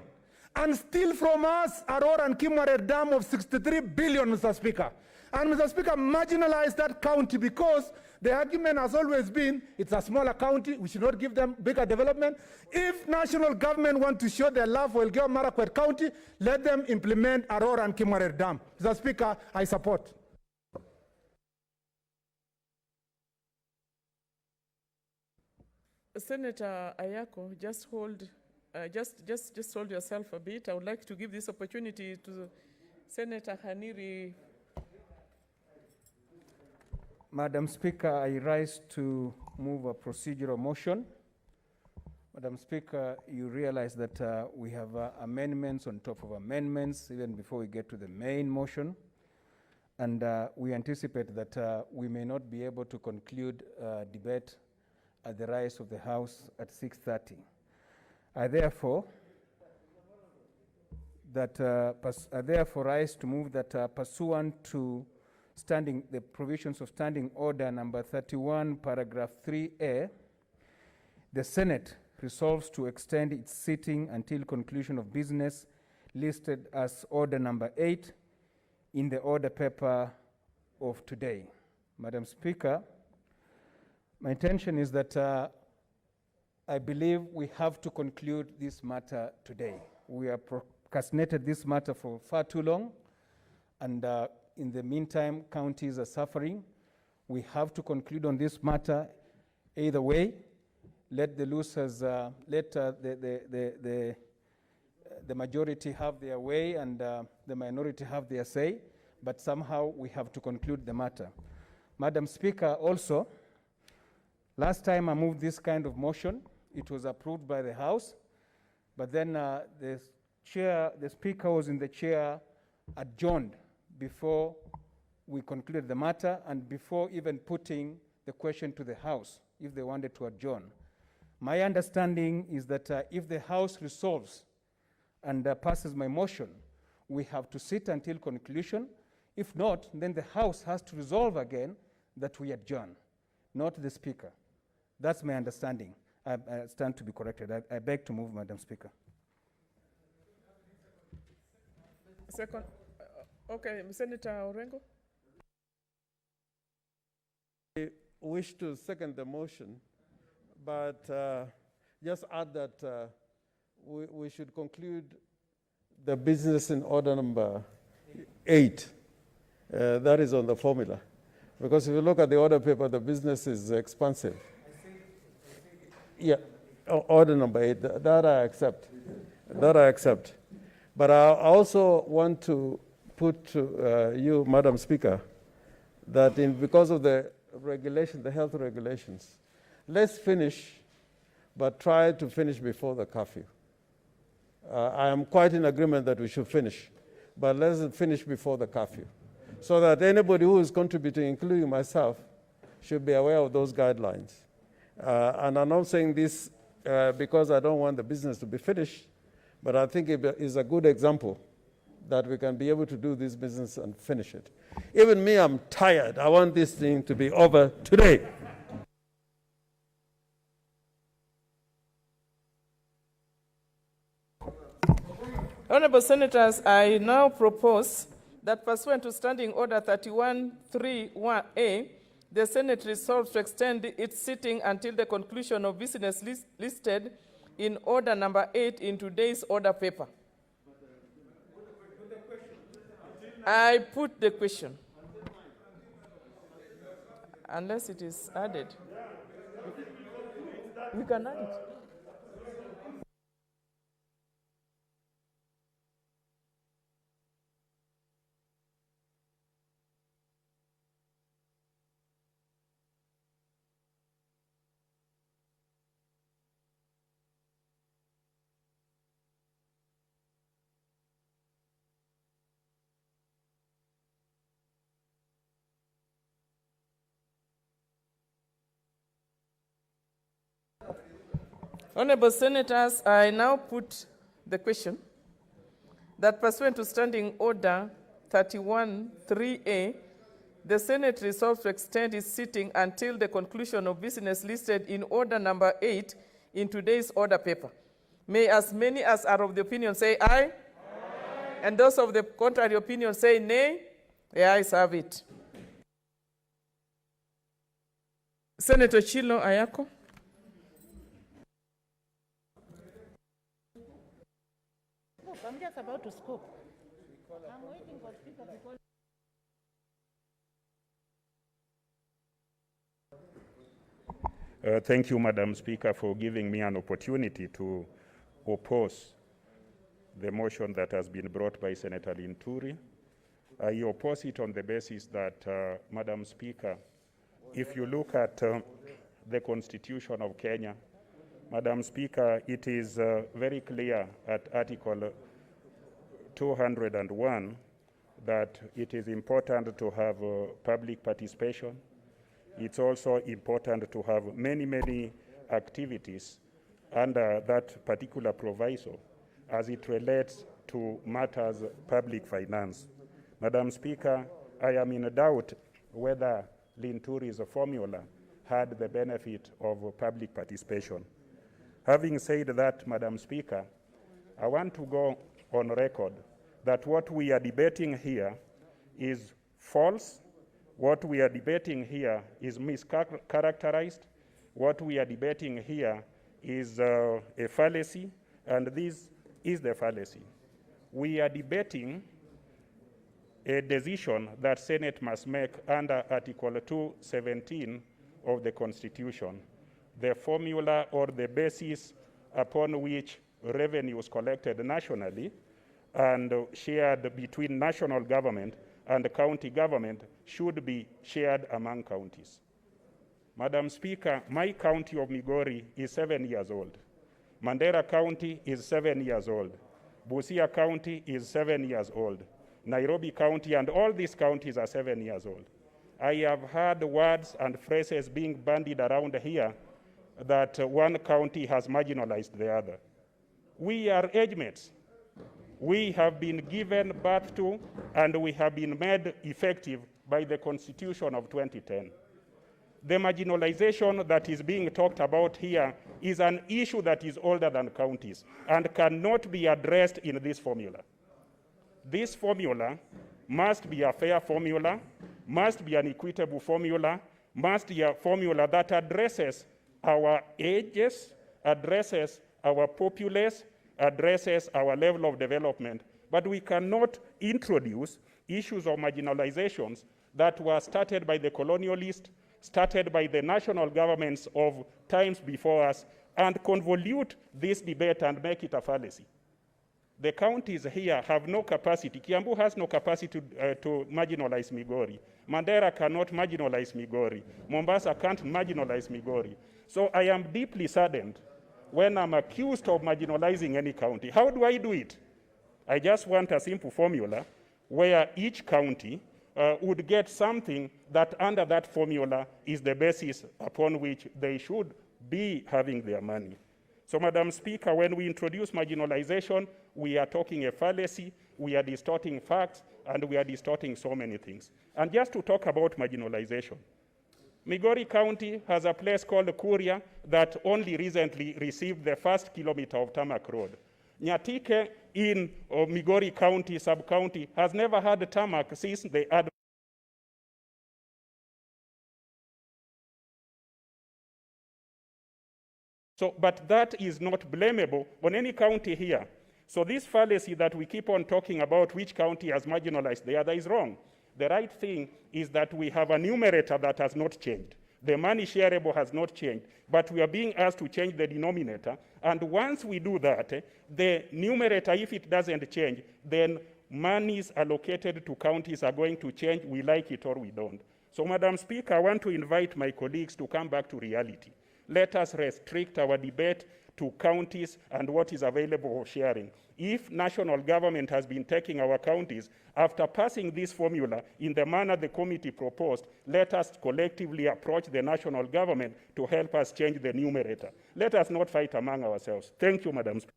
and steal from us Arora and Kimware Dam of 63 billion, Mr. Speaker? And Mr. Speaker, marginalize that county because the argument has always been it's a smaller county, we should not give them bigger development. If national government want to show their love for Elgeyo Marakwet County, let them implement Arora and Kimware Dam. Mr. Speaker, I support. Senator Ayako, just hold yourself a bit. I would like to give this opportunity to Senator Haniri. Madam Speaker, I rise to move a procedural motion. Madam Speaker, you realize that we have amendments on top of amendments even before we get to the main motion. And we anticipate that we may not be able to conclude debate at the rise of the House at 6:30. I therefore rise to move that pursuant to the provisions of Standing Order number 31, paragraph 3A, the Senate resolves to extend its sitting until conclusion of business listed as order number 8 in the order paper of today. Madam Speaker, my intention is that I believe we have to conclude this matter today. We have procrastinated this matter for far too long, and in the meantime, counties are suffering. We have to conclude on this matter either way. Let the losers, let the majority have their way and the minority have their say, but somehow we have to conclude the matter. Madam Speaker, also, last time I moved this kind of motion, it was approved by the House, but then the Speaker was in the chair adjourned before we concluded the matter and before even putting the question to the House, if they wanted to adjourn. My understanding is that if the House resolves and passes my motion, we have to sit until conclusion. If not, then the House has to resolve again that we adjourn, not the Speaker. That's my understanding. I stand to be corrected. I beg to move, Madam Speaker. Second. Okay, Senator Orengo. I wish to second the motion, but just add that we should conclude the business in order number 8. That is on the formula. Because if you look at the order paper, the business is expansive. Yeah, order number 8, that I accept. That I accept. But I also want to put to you, Madam Speaker, that because of the regulation, the health regulations, let's finish, but try to finish before the curfew. I am quite in agreement that we should finish, but let's finish before the curfew, so that anybody who is contributing, including myself, should be aware of those guidelines. And I'm not saying this because I don't want the business to be finished, but I think it is a good example that we can be able to do this business and finish it. Even me, I'm tired. I want this thing to be over today. Honorable Senators, I now propose that pursuant to Standing Order 31.3.1a, the Senate resolves to extend its sitting until the conclusion of business listed in order number 8 in today's order paper. I put the question. Unless it is added. We can add it. Honorable Senators, I now put the question that pursuant to Standing Order 31-3A, the Senate resolves to extend its sitting until the conclusion of business listed in Order number 8 in today's order paper. May as many as are of the opinion say aye. Aye. And those of the contrary opinion say nay. The ayes have it. Senator Chilo Ayako. I'm just about to scoop. I'm waiting for Speaker because... Thank you, Madam Speaker, for giving me an opportunity to oppose the motion that has been brought by Senator Linturi. I oppose it on the basis that, Madam Speaker, if you look at the Constitution of Kenya, Madam Speaker, it is very clear at Article 201 that it is important to have public participation. It's also important to have many activities under that particular proviso as it relates to matters public finance. Madam Speaker, I am in doubt whether Linturi's formula had the benefit of public participation. Having said that, Madam Speaker, I want to go on record that what we are debating here is false. What we are debating here is mischaracterized. What we are debating here is a fallacy, and this is the fallacy. We are debating a decision that Senate must make under Article 217 of the Constitution, the formula or the basis upon which revenues collected nationally and shared between national government and county government should be shared among counties. Madam Speaker, my county of Migori is 7 years old. Mandera County is 7 years old. Busia County is 7 years old. Nairobi County and all these counties are 7 years old. I have heard words and phrases being bandied around here that one county has marginalized the other. We are age mates. We have been given birth to and we have been made effective by the Constitution of 2010. The marginalization that is being talked about here is an issue that is older than counties and cannot be addressed in this formula. This formula must be a fair formula, must be an equitable formula, must be a formula that addresses our ages, addresses our populace, addresses our level of development. But we cannot introduce issues of marginalizations that were started by the colonialists, started by the national governments of times before us, and convolute this debate and make it a fallacy. The counties here have no capacity. Kiambu has no capacity to marginalize Migori. Mandera cannot marginalize Migori. Mombasa can't marginalize Migori. So I am deeply saddened when I'm accused of marginalizing any county. How do I do it? I just want a simple formula where each county would get something that under that formula is the basis upon which they should be having their money. So, Madam Speaker, when we introduce marginalization, we are talking a fallacy, we are distorting facts, and we are distorting so many things. And just to talk about marginalization, Migori County has a place called Kuria that only recently received the first kilometer of tarmac road. Nyatike in Migori County, sub-county, has never had tarmac since they had. So, but that is not blamable on any county here. So this fallacy that we keep on talking about which county has marginalized the other is wrong. The right thing is that we have a numerator that has not changed. The money shareable has not changed, but we are being asked to change the denominator. And once we do that, the numerator, if it doesn't change, then monies allocated to counties are going to change. We like it or we don't. So, Madam Speaker, I want to invite my colleagues to come back to reality. Let us restrict our debate to counties and what is available for sharing. If national government has been taking our counties, after passing this formula in the manner the committee proposed, let us collectively approach the national government to help us change the numerator. Let us not fight among ourselves. Thank you, Madam Speaker.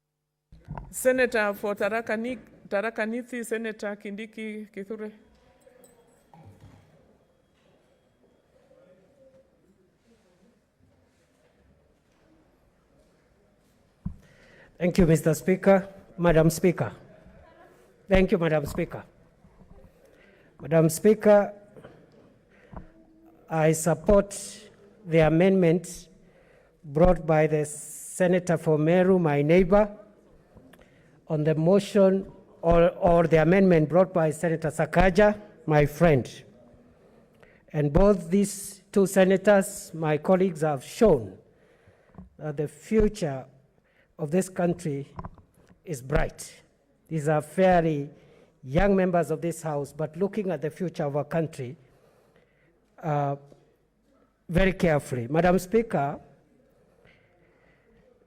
Senator for Tharaka Nithi, Senator Kindiki Kithure. Thank you, Mr. Speaker. Madam Speaker. Thank you, Madam Speaker. Madam Speaker, I support the amendment brought by the Senator for Meru, my neighbor, on the motion or the amendment brought by Senator Sakaja, my friend. And both these two senators, my colleagues, have shown that the future of this country is bright. These are fairly young members of this House, but looking at the future of our country very carefully. Madam Speaker,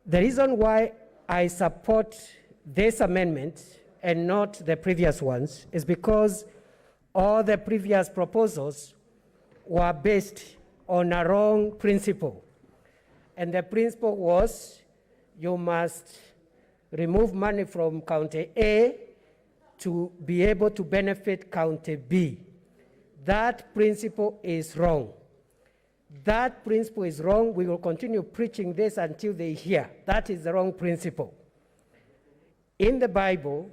the reason why I support this amendment and not the previous ones is because all the previous proposals were based on a wrong principle. And the principle was you must remove money from County A to be able to benefit County B. That principle is wrong. That principle is wrong. We will continue preaching this until they hear. That is the wrong principle. In the Bible,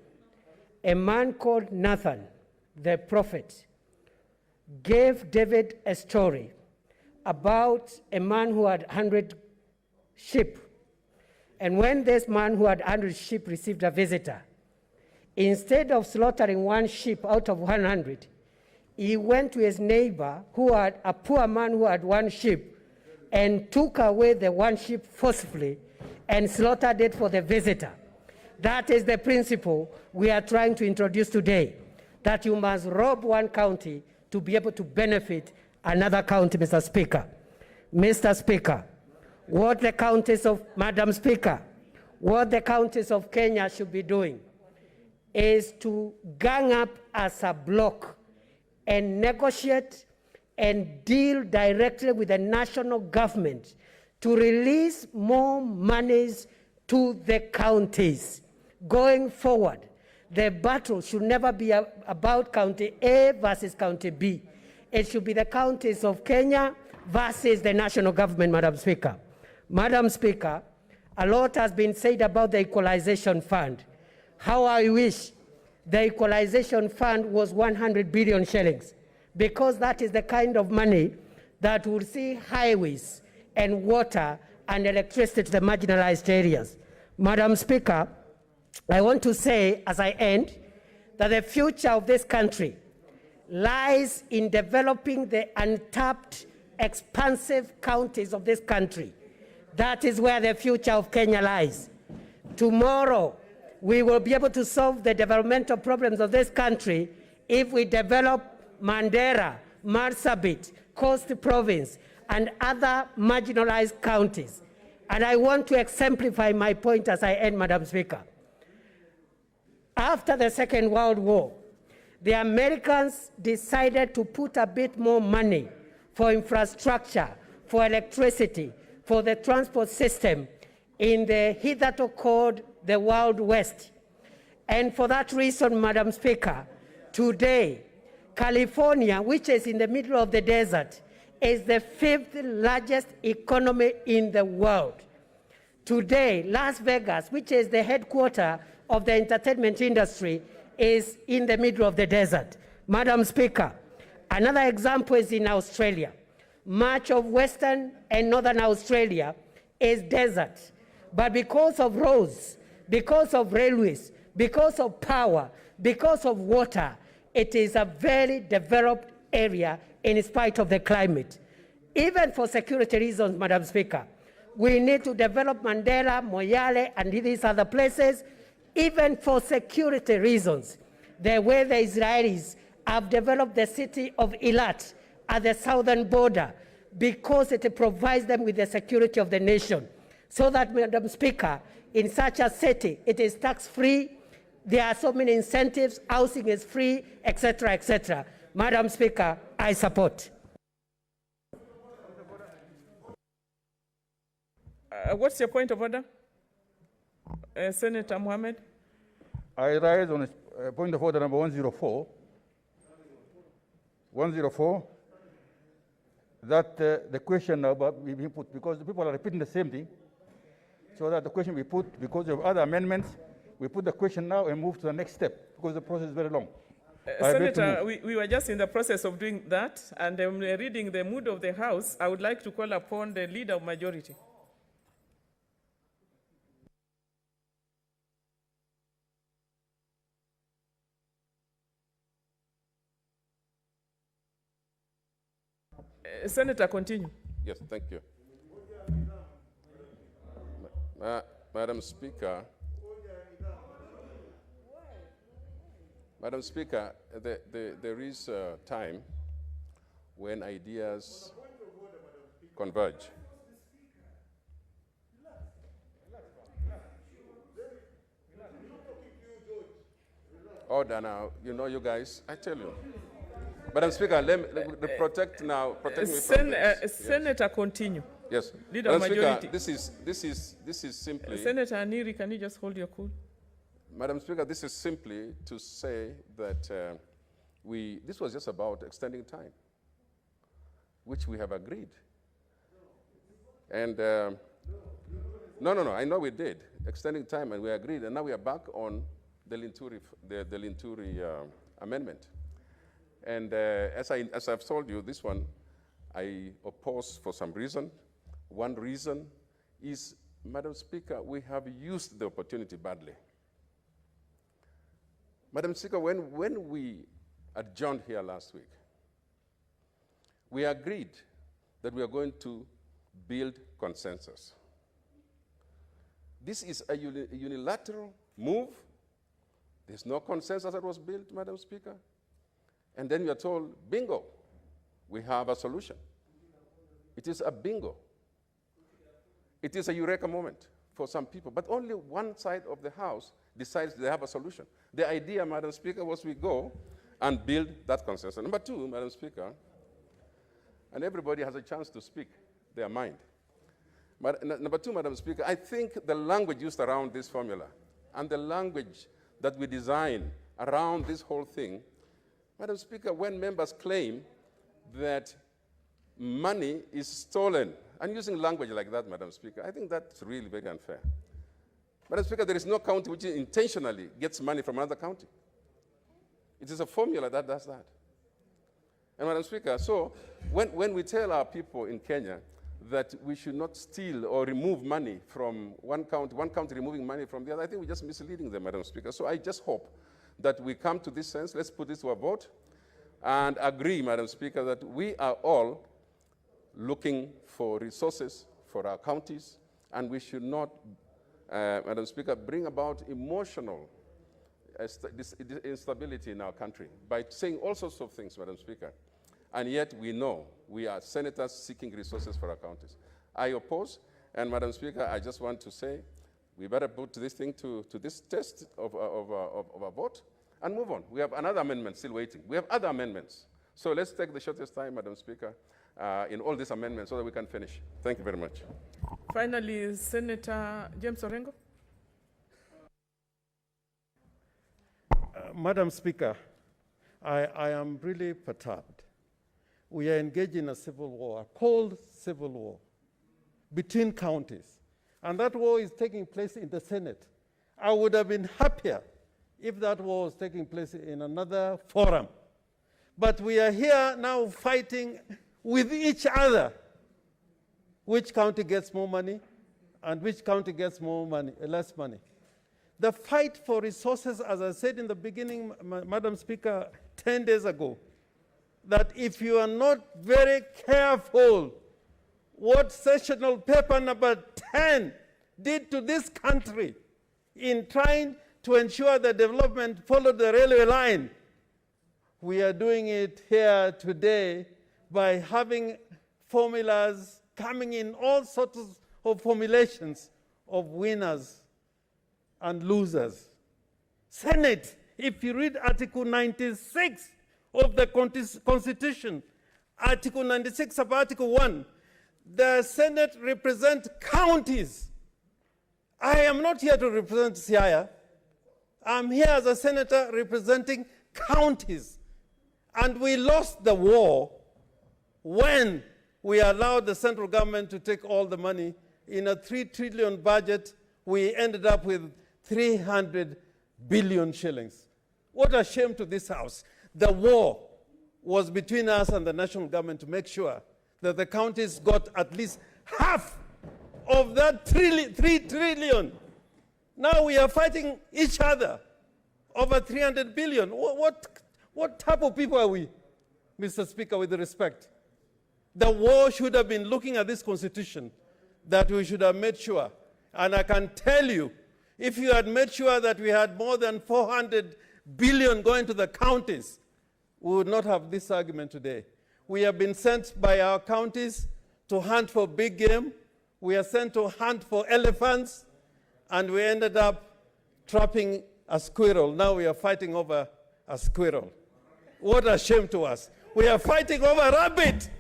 a man called Nathan, the prophet, gave David a story about a man who had 100 sheep. And when this man who had 100 sheep received a visitor, instead of slaughtering one sheep out of 100, he went to his neighbor, who had a poor man who had one sheep, and took away the one sheep forcefully and slaughtered it for the visitor. That is the principle we are trying to introduce today, that you must rob one county to be able to benefit another county, Mr. Speaker. Mr. Speaker, what the counties of, Madam Speaker, what the counties of Kenya should be doing is to gang up as a bloc and negotiate and deal directly with the national government to release more monies to the counties. Going forward, the battle should never be about County A versus County B. It should be the counties of Kenya versus the national government, Madam Speaker. Madam Speaker, a lot has been said about the Equalization Fund. How I wish the Equalization Fund was 100 billion shillings, because that is the kind of money that will see highways and water and electricity to the marginalized areas. Madam Speaker, I want to say, as I end, that the future of this country lies in developing the untapped, expansive counties of this country. That is where the future of Kenya lies. Tomorrow, we will be able to solve the developmental problems of this country if we develop Mandera, Marsabit, Coast Province, and other marginalized counties. And I want to exemplify my point as I end, Madam Speaker. After the Second World War, the Americans decided to put a bit more money for infrastructure, for electricity, for the transport system in the hitherto called the Wild West. And for that reason, Madam Speaker, today, California, which is in the middle of the desert, is the 5th largest economy in the world. Today, Las Vegas, which is the headquarters of the entertainment industry, is in the middle of the desert. Madam Speaker, another example is in Australia. Much of Western and Northern Australia is desert. But because of roads, because of railways, because of power, because of water, it is a very developed area in spite of the climate. Even for security reasons, Madam Speaker, we need to develop Mandela, Moyale, and these other places, even for security reasons. The way the Israelis have developed the city of Eilat at the southern border, because it provides them with the security of the nation. so that, Madam Speaker, in such a city, it is tax-free, there are so many incentives, housing is free, etc., etc. Madam Speaker, I support. What's your point of order? Senator Mohammed? I rise on point of order number 104. 104, that the question about we put, because the people are repeating the same thing, so that the question we put, because of other amendments, we put the question now and move to the next step, because the process is very long. Senator, we were just in the process of doing that, and reading the mood of the House, I would like to call upon the Leader of Majority. Senator, continue. Yes, thank you. Madam Speaker, Madam Speaker, there is a time when ideas converge. Order now, you know, you guys, I tell you. Madam Speaker, let me protect me from this. Senator, continue. Yes. Leader of Majority. This is simply. Senator Aniri, can you just hold your cool? Madam Speaker, this is simply to say that this was just about extending time, which we have agreed. And no, I know we did extending time, and we agreed, and now we are back on the Linturi amendment. And as I've told you, this one I oppose for some reason. One reason is, Madam Speaker, we have used the opportunity badly. Madam Speaker, when we adjourned here last week, we agreed that we are going to build consensus. This is a unilateral move. There's no consensus that was built, Madam Speaker. And then we are told, bingo, we have a solution. It is a bingo. It is a eureka moment for some people, but only one side of the House decides they have a solution. The idea, Madam Speaker, was we go and build that consensus. Number two, Madam Speaker, and everybody has a chance to speak their mind. Number two, Madam Speaker, I think the language used around this formula and the language that we design around this whole thing, Madam Speaker, when members claim that money is stolen, and using language like that, Madam Speaker, I think that's really very unfair. Madam Speaker, there is no county which intentionally gets money from another county. It is a formula that does that. And Madam Speaker, so when we tell our people in Kenya that we should not steal or remove money from one county removing money from the other, I think we're just misleading them, Madam Speaker. So I just hope that we come to this sense. Let's put this to a vote and agree, Madam Speaker, that we are all looking for resources for our counties, and we should not, Madam Speaker, bring about emotional instability in our country by saying all sorts of things, Madam Speaker. And yet we know we are senators seeking resources for our counties. I oppose, and Madam Speaker, I just want to say we better put this thing to this test of a vote and move on. We have another amendment still waiting. We have other amendments. So let's take the shortest time, Madam Speaker, in all these amendments so that we can finish. Thank you very much. Finally, Senator James Orengo. Madam Speaker, I am really perturbed. We are engaged in a civil war, a cold civil war between counties. And that war is taking place in the Senate. I would have been happier if that war was taking place in another forum. But we are here now fighting with each other. Which county gets more money and which county gets more money, less money. The fight for resources, as I said in the beginning, Madam Speaker, 10 days ago, that if you are not very careful, what sessional paper number 10 did to this country in trying to ensure that development followed the railway line, we are doing it here today by having formulas coming in all sorts of formulations of winners and losers. Senate, if you read Article 96 of the Constitution, Article 96 of Article 1, the Senate represents counties. I am not here to represent Siaya. I'm here as a senator representing counties. And we lost the war when we allowed the central government to take all the money. In a 3 trillion budget, we ended up with 300 billion shillings. What a shame to this House. The war was between us and the national government to make sure that the counties got at least half of that 3 trillion. Now we are fighting each other over 300 billion. What type of people are we, Mr. Speaker, with respect? The war should have been looking at this constitution that we should have made sure. And I can tell you, if you had made sure that we had more than 400 billion going to the counties, we would not have this argument today. We have been sent by our counties to hunt for big game. We are sent to hunt for elephants, and we ended up trapping a squirrel. Now we are fighting over a squirrel. What a shame to us. We are fighting over a rabbit.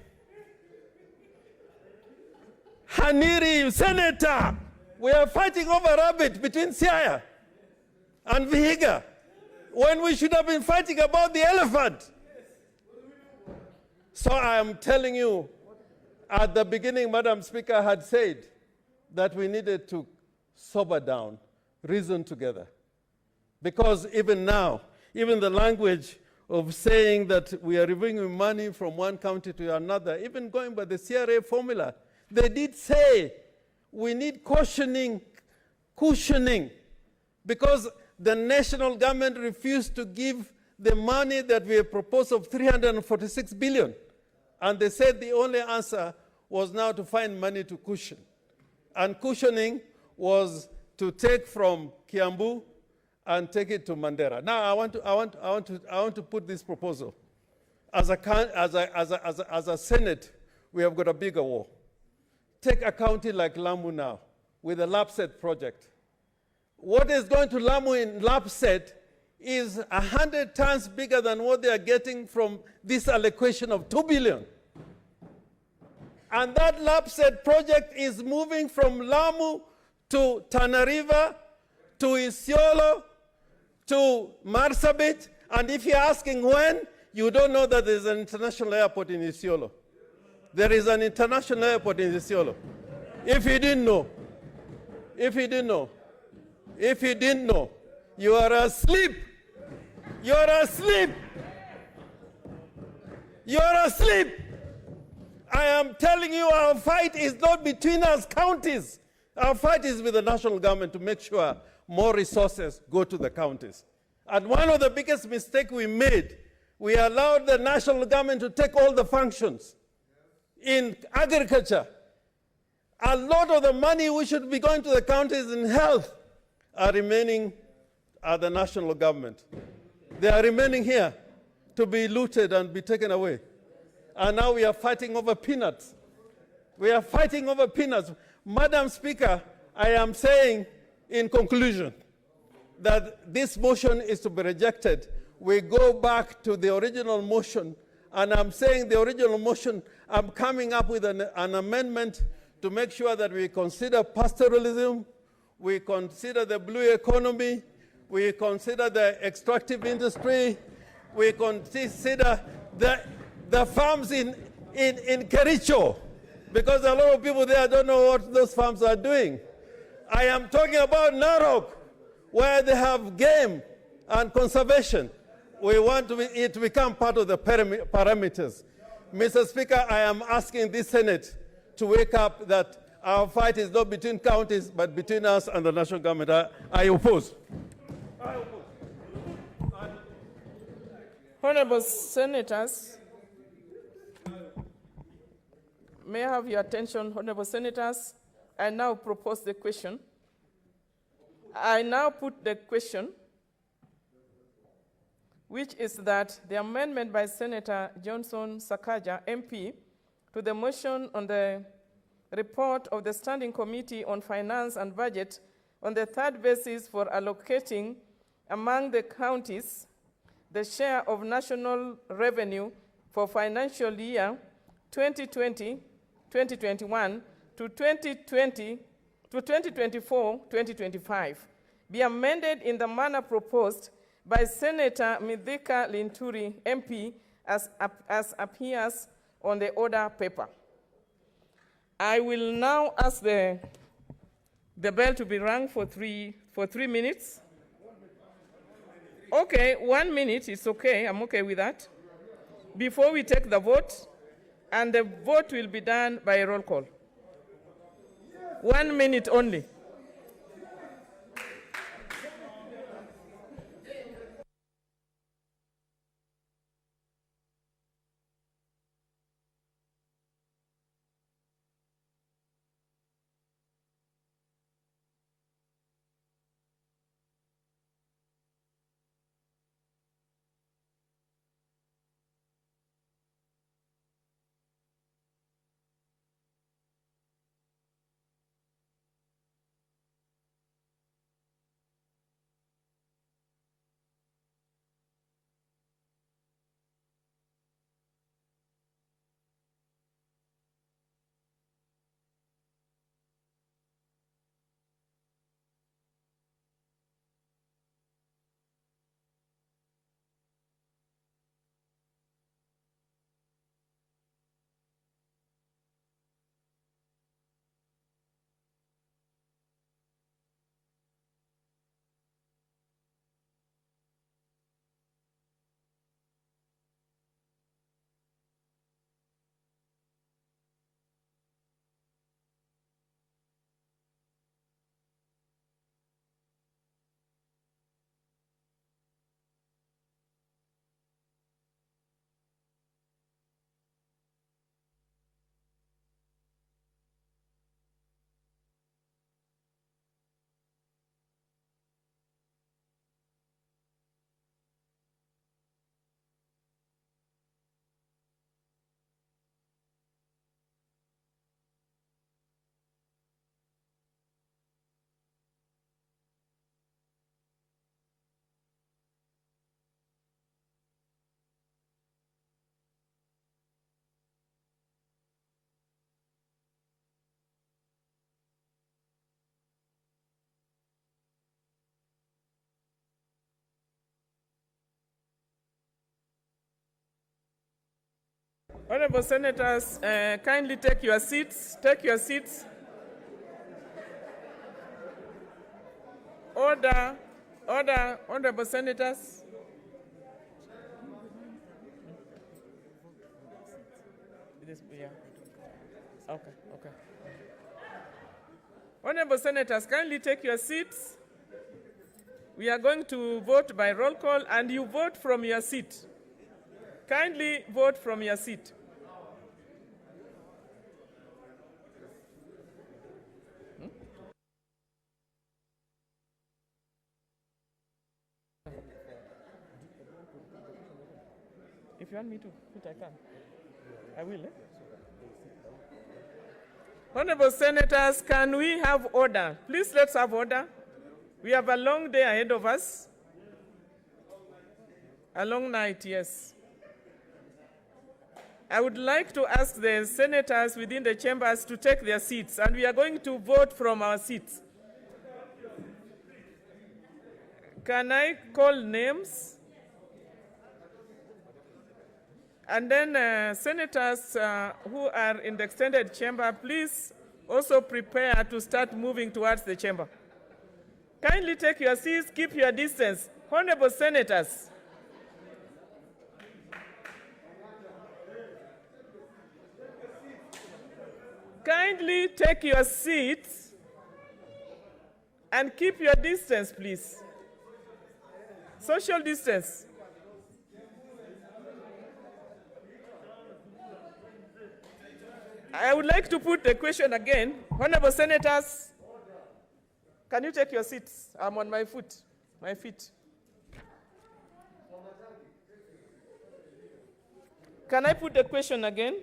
Haniri, Senator, we are fighting over a rabbit between Siaya and Vihiga, when we should have been fighting about the elephant. So I am telling you, at the beginning, Madam Speaker had said that we needed to sober down, reason together. Because even now, even the language of saying that we are removing money from one county to another, even going by the CRA formula, they did say we need cushioning, because the national government refused to give the money that we have proposed of 346 billion. And they said the only answer was now to find money to cushion. And cushioning was to take from Kiambu and take it to Mandera. Now I want to put this proposal. As a Senate, we have got a bigger war. Take a county like Lamu now, with the Lapset project. What is going to Lamu in Lapset is 100 times bigger than what they are getting from this allocation of 2 billion. And that Lapset project is moving from Lamu to Tana River, to Isiolo, to Marsabit. And if you're asking when, you don't know that there's an international airport in Isiolo. There is an international airport in Isiolo. If you didn't know, you are asleep. You are asleep. You are asleep. I am telling you, our fight is not between us counties. Our fight is with the national government to make sure more resources go to the counties. And one of the biggest mistakes we made, we allowed the national government to take all the functions. In agriculture, a lot of the money which should be going to the counties in health are remaining at the national government. They are remaining here to be looted and be taken away. And now we are fighting over peanuts. We are fighting over peanuts. Madam Speaker, I am saying in conclusion that this motion is to be rejected. We go back to the original motion, and I'm saying the original motion, I'm coming up with an amendment to make sure that we consider pastoralism, we consider the blue economy, we consider the extractive industry, we consider the farms in Kericho, because a lot of people there don't know what those farms are doing. I am talking about Narok, where they have game and conservation. We want it to become part of the parameters. Mr. Speaker, I am asking this Senate to wake up that our fight is not between counties, but between us and the national government. I oppose. Honorable Senators, may I have your attention, Honorable Senators? I now propose the question. I now put the question, which is that the amendment by Senator Johnson Sakaja, MP, to the motion on the report of the Standing Committee on Finance and Budget on the third basis for allocating among the counties the share of national revenue for financial year 2020-2021 to 2024-2025 be amended in the manner proposed by Senator Mithika Linturi, MP, as appears on the order paper. I will now ask the bell to be rung for 3 minutes. Okay, 1 minute, it's okay, I'm okay with that. Before we take the vote, and the vote will be done by a roll call. 1 minute only. Honorable Senators, kindly take your seats. Take your seats. Order, order, Honorable Senators. Yeah. Okay, okay. Honorable Senators, kindly take your seats. We are going to vote by roll call, and you vote from your seat. Kindly vote from your seat. If you want me to put, I can. I will. Honorable Senators, can we have order? Please, let's have order. We have a long day ahead of us. A long night, yes. I would like to ask the senators within the chambers to take their seats, and we are going to vote from our seats. Can I call names? And then senators who are in the extended chamber, please also prepare to start moving towards the chamber. Kindly take your seats, keep your distance. Honorable senators. Kindly take your seats and keep your distance, please. Social distance. I would like to put the question again. Honorable Senators, can you take your seats? I'm on my feet. Can I put the question again?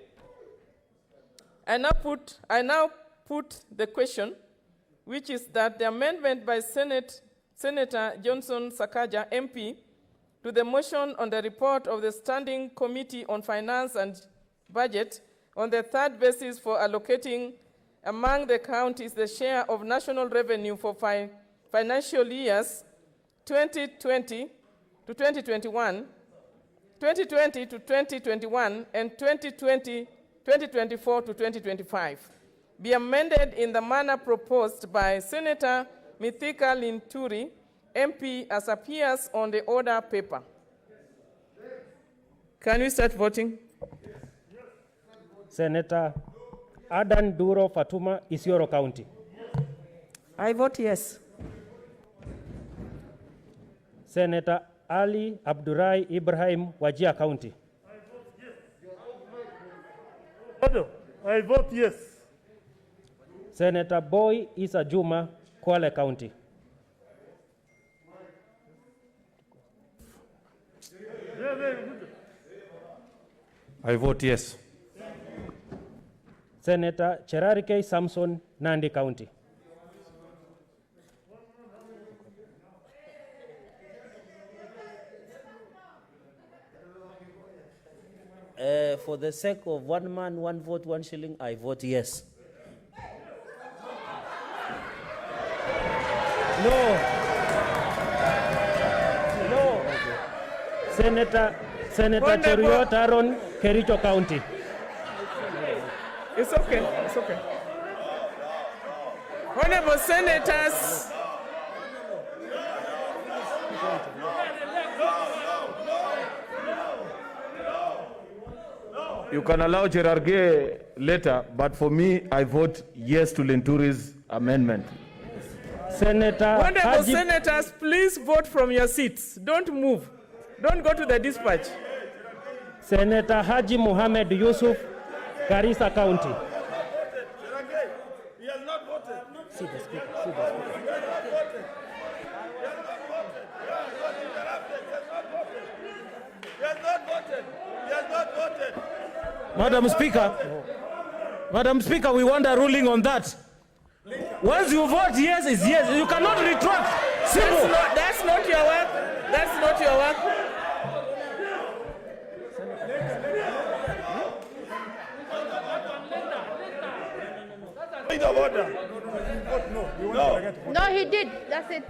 I now put the question, which is that the amendment by Senator Johnson Sakaja, MP, to the motion on the report of the Standing Committee on Finance and Budget on the third basis for allocating among the counties the share of national revenue for financial years 2020 to 2021, 2020 to 2021, and 2024 to 2025 be amended in the manner proposed by Senator Mithika Linturi, MP, as appears on the order paper. Can we start voting? Senator Adan Duro Fatuma, Isiolo County. I vote yes. Senator Ali Abdurai Ibrahim, Wajir County. I vote yes. Senator Boy Isa Juma, Kwale County. I vote yes. Senator Cherarike Samson, Nandi County. For the sake of one man, one vote, 1 shilling, I vote yes. No. Senator Cheruiyot Aaron, Kericho County. It's okay, it's okay. Honorable Senators, You can allow Cherargei later, but for me, I vote yes to Linturi's amendment. Honorable Senators, please vote from your seats. Don't move. Don't go to the dispatch. Senator Haji Mohamed Yusuf, Garissa County. He has not voted. See the speaker. He has not voted. He has not voted. Madam Speaker, we want a ruling on that. Once you vote yes, is yes. You cannot retract. Simple. That's not your work. That's not your work. Point of order. No, he did. That's it.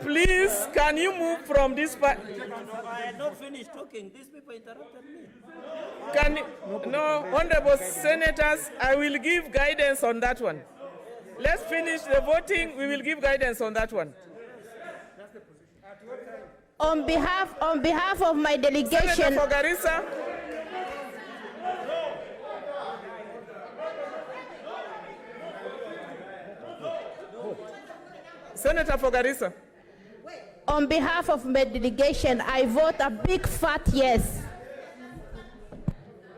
Please, can you move from this part? I had not finished talking. These people interrupted me. No, honorable senators, I will give guidance on that one. Let's finish the voting. We will give guidance on that one. On behalf of my delegation. Senator for Garissa. Senator for Garissa. On behalf of my delegation, I vote a big fat yes.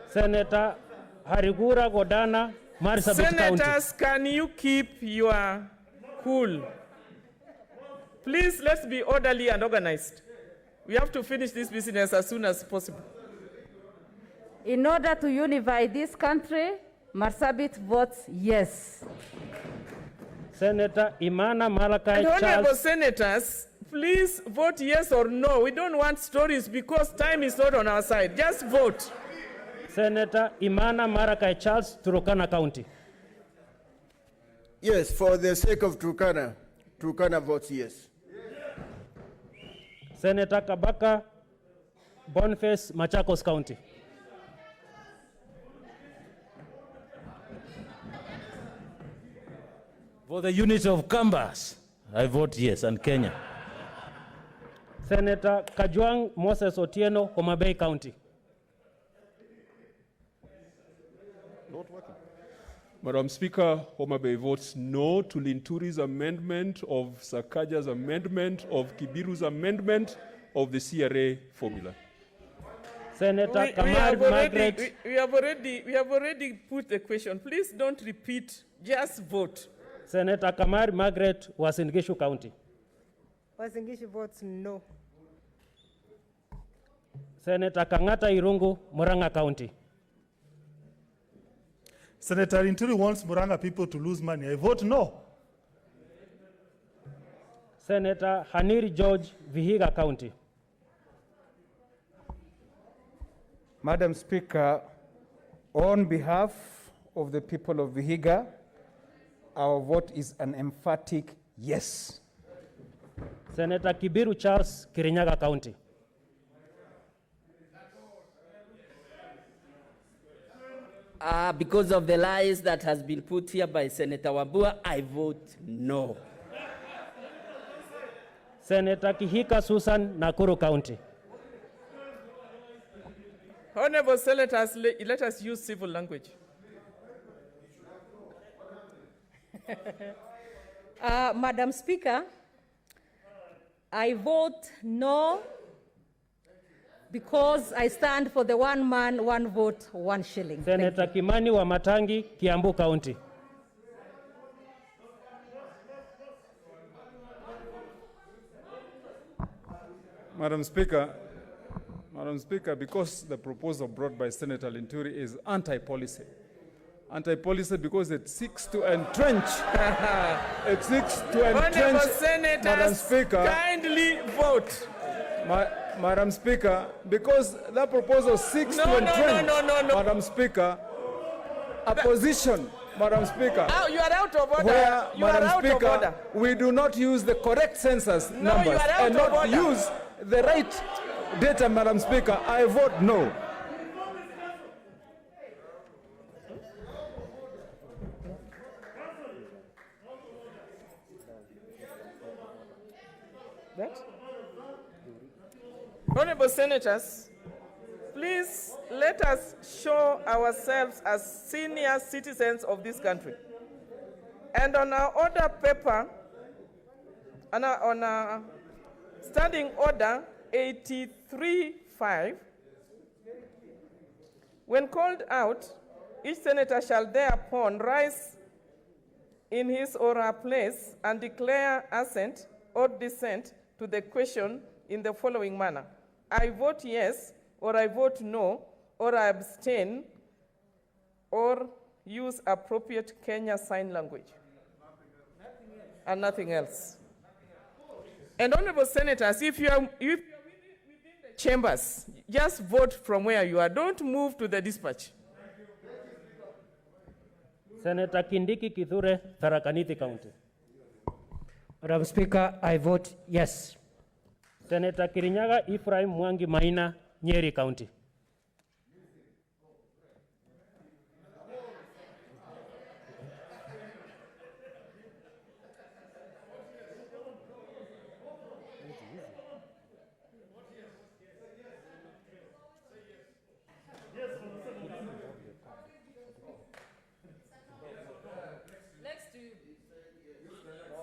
Senator Harigura Godana, Marsabit County. Senators, can you keep your cool? Please, let's be orderly and organized. We have to finish this business as soon as possible. In order to unify this country, Marsabit votes yes. Senator Imana Malakai And honorable Charles. senators, please vote yes or no. We don't want stories because time is not on our side. Just vote. Senator Imana Marakai Charles, Turkana County. Yes, for the sake of Turkana, Turkana votes yes. Senator Kabaka Boniface, Machakos County. For the unit of Kambas, I vote yes, and Kenya. Senator Kajwang Moses Otieno, Homa Bay County. Not working. Madam Speaker, Homa Bay votes no to Linturi's amendment, of Sakaja's amendment, of Kibiru's amendment, of the CRA formula. Senator We Kamar have Margaret. we have already put the question. Please don't repeat. Just vote. Senator Kamar Margaret, Uasin Gishu County. Uasin Gishu votes no. Senator Kangata Irungu, Murang'a County. Senator Linturi wants Murang'a people to lose money. I vote no. Senator Haniri George, Vihiga County. Madam Speaker, on behalf of the people of Vihiga, our vote is an emphatic yes. Senator Kibiru Charles, Kirinyaga County. Because of the lies that has been put here by Senator Wabua, I vote no. Senator Kihika Susan, Nakuru County. Honorable Senators, let us use civil language. Madam Speaker, I vote no because I stand for the one man, one vote, one shilling. Senator Kimani Wamatangi, Kiambu County. Madam Speaker, because the proposal brought by Senator Linturi is anti-policy. Anti-policy because it seeks to entrench. It seeks to entrench. Honorable Senators, Madam Speaker, kindly vote. Madam Speaker, because that proposal seeks to entrench. No. Madam Speaker, a position. Madam Speaker, You are out of order. where, You are Madam out Speaker, of order. we do not use the correct census No, numbers you are out and of not order. use the right data, Madam Speaker, I vote no. Honorable Senators, please let us show ourselves as senior citizens of this country. And on our order paper, on our standing order 83.5, when called out, each senator shall thereupon rise in his or her place and declare assent or dissent to the question in the following manner: I vote yes, or I vote no, or I abstain, or use appropriate Kenya Sign Language. And nothing else. And honorable senators, if you are within the chambers, just vote from where you are. Don't move to the dispatch. Senator Kindiki Kithure, Tharaka Nithi County. Madam Speaker, I vote yes. Senator Kirinyaga Ephraim Mwangi Maina, Nyeri County.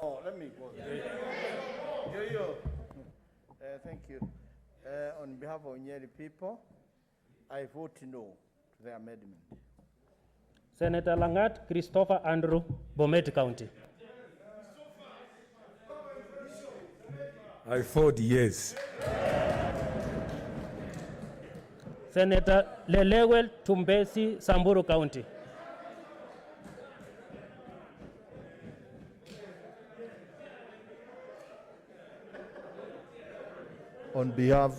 Oh, let me go. Thank you. On behalf of Nyeri people, I vote no to the amendment. Senator Langat Christopher Andrew, Bomet County. I vote yes. Senator Lelewel Tumbesi, Samburu County. On behalf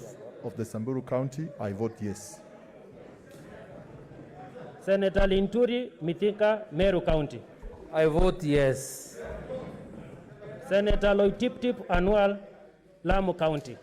of the Samburu County, I vote yes. Senator Linturi Mithika, Meru County. I vote yes. Senator Loitiptip Annual, Lamu County.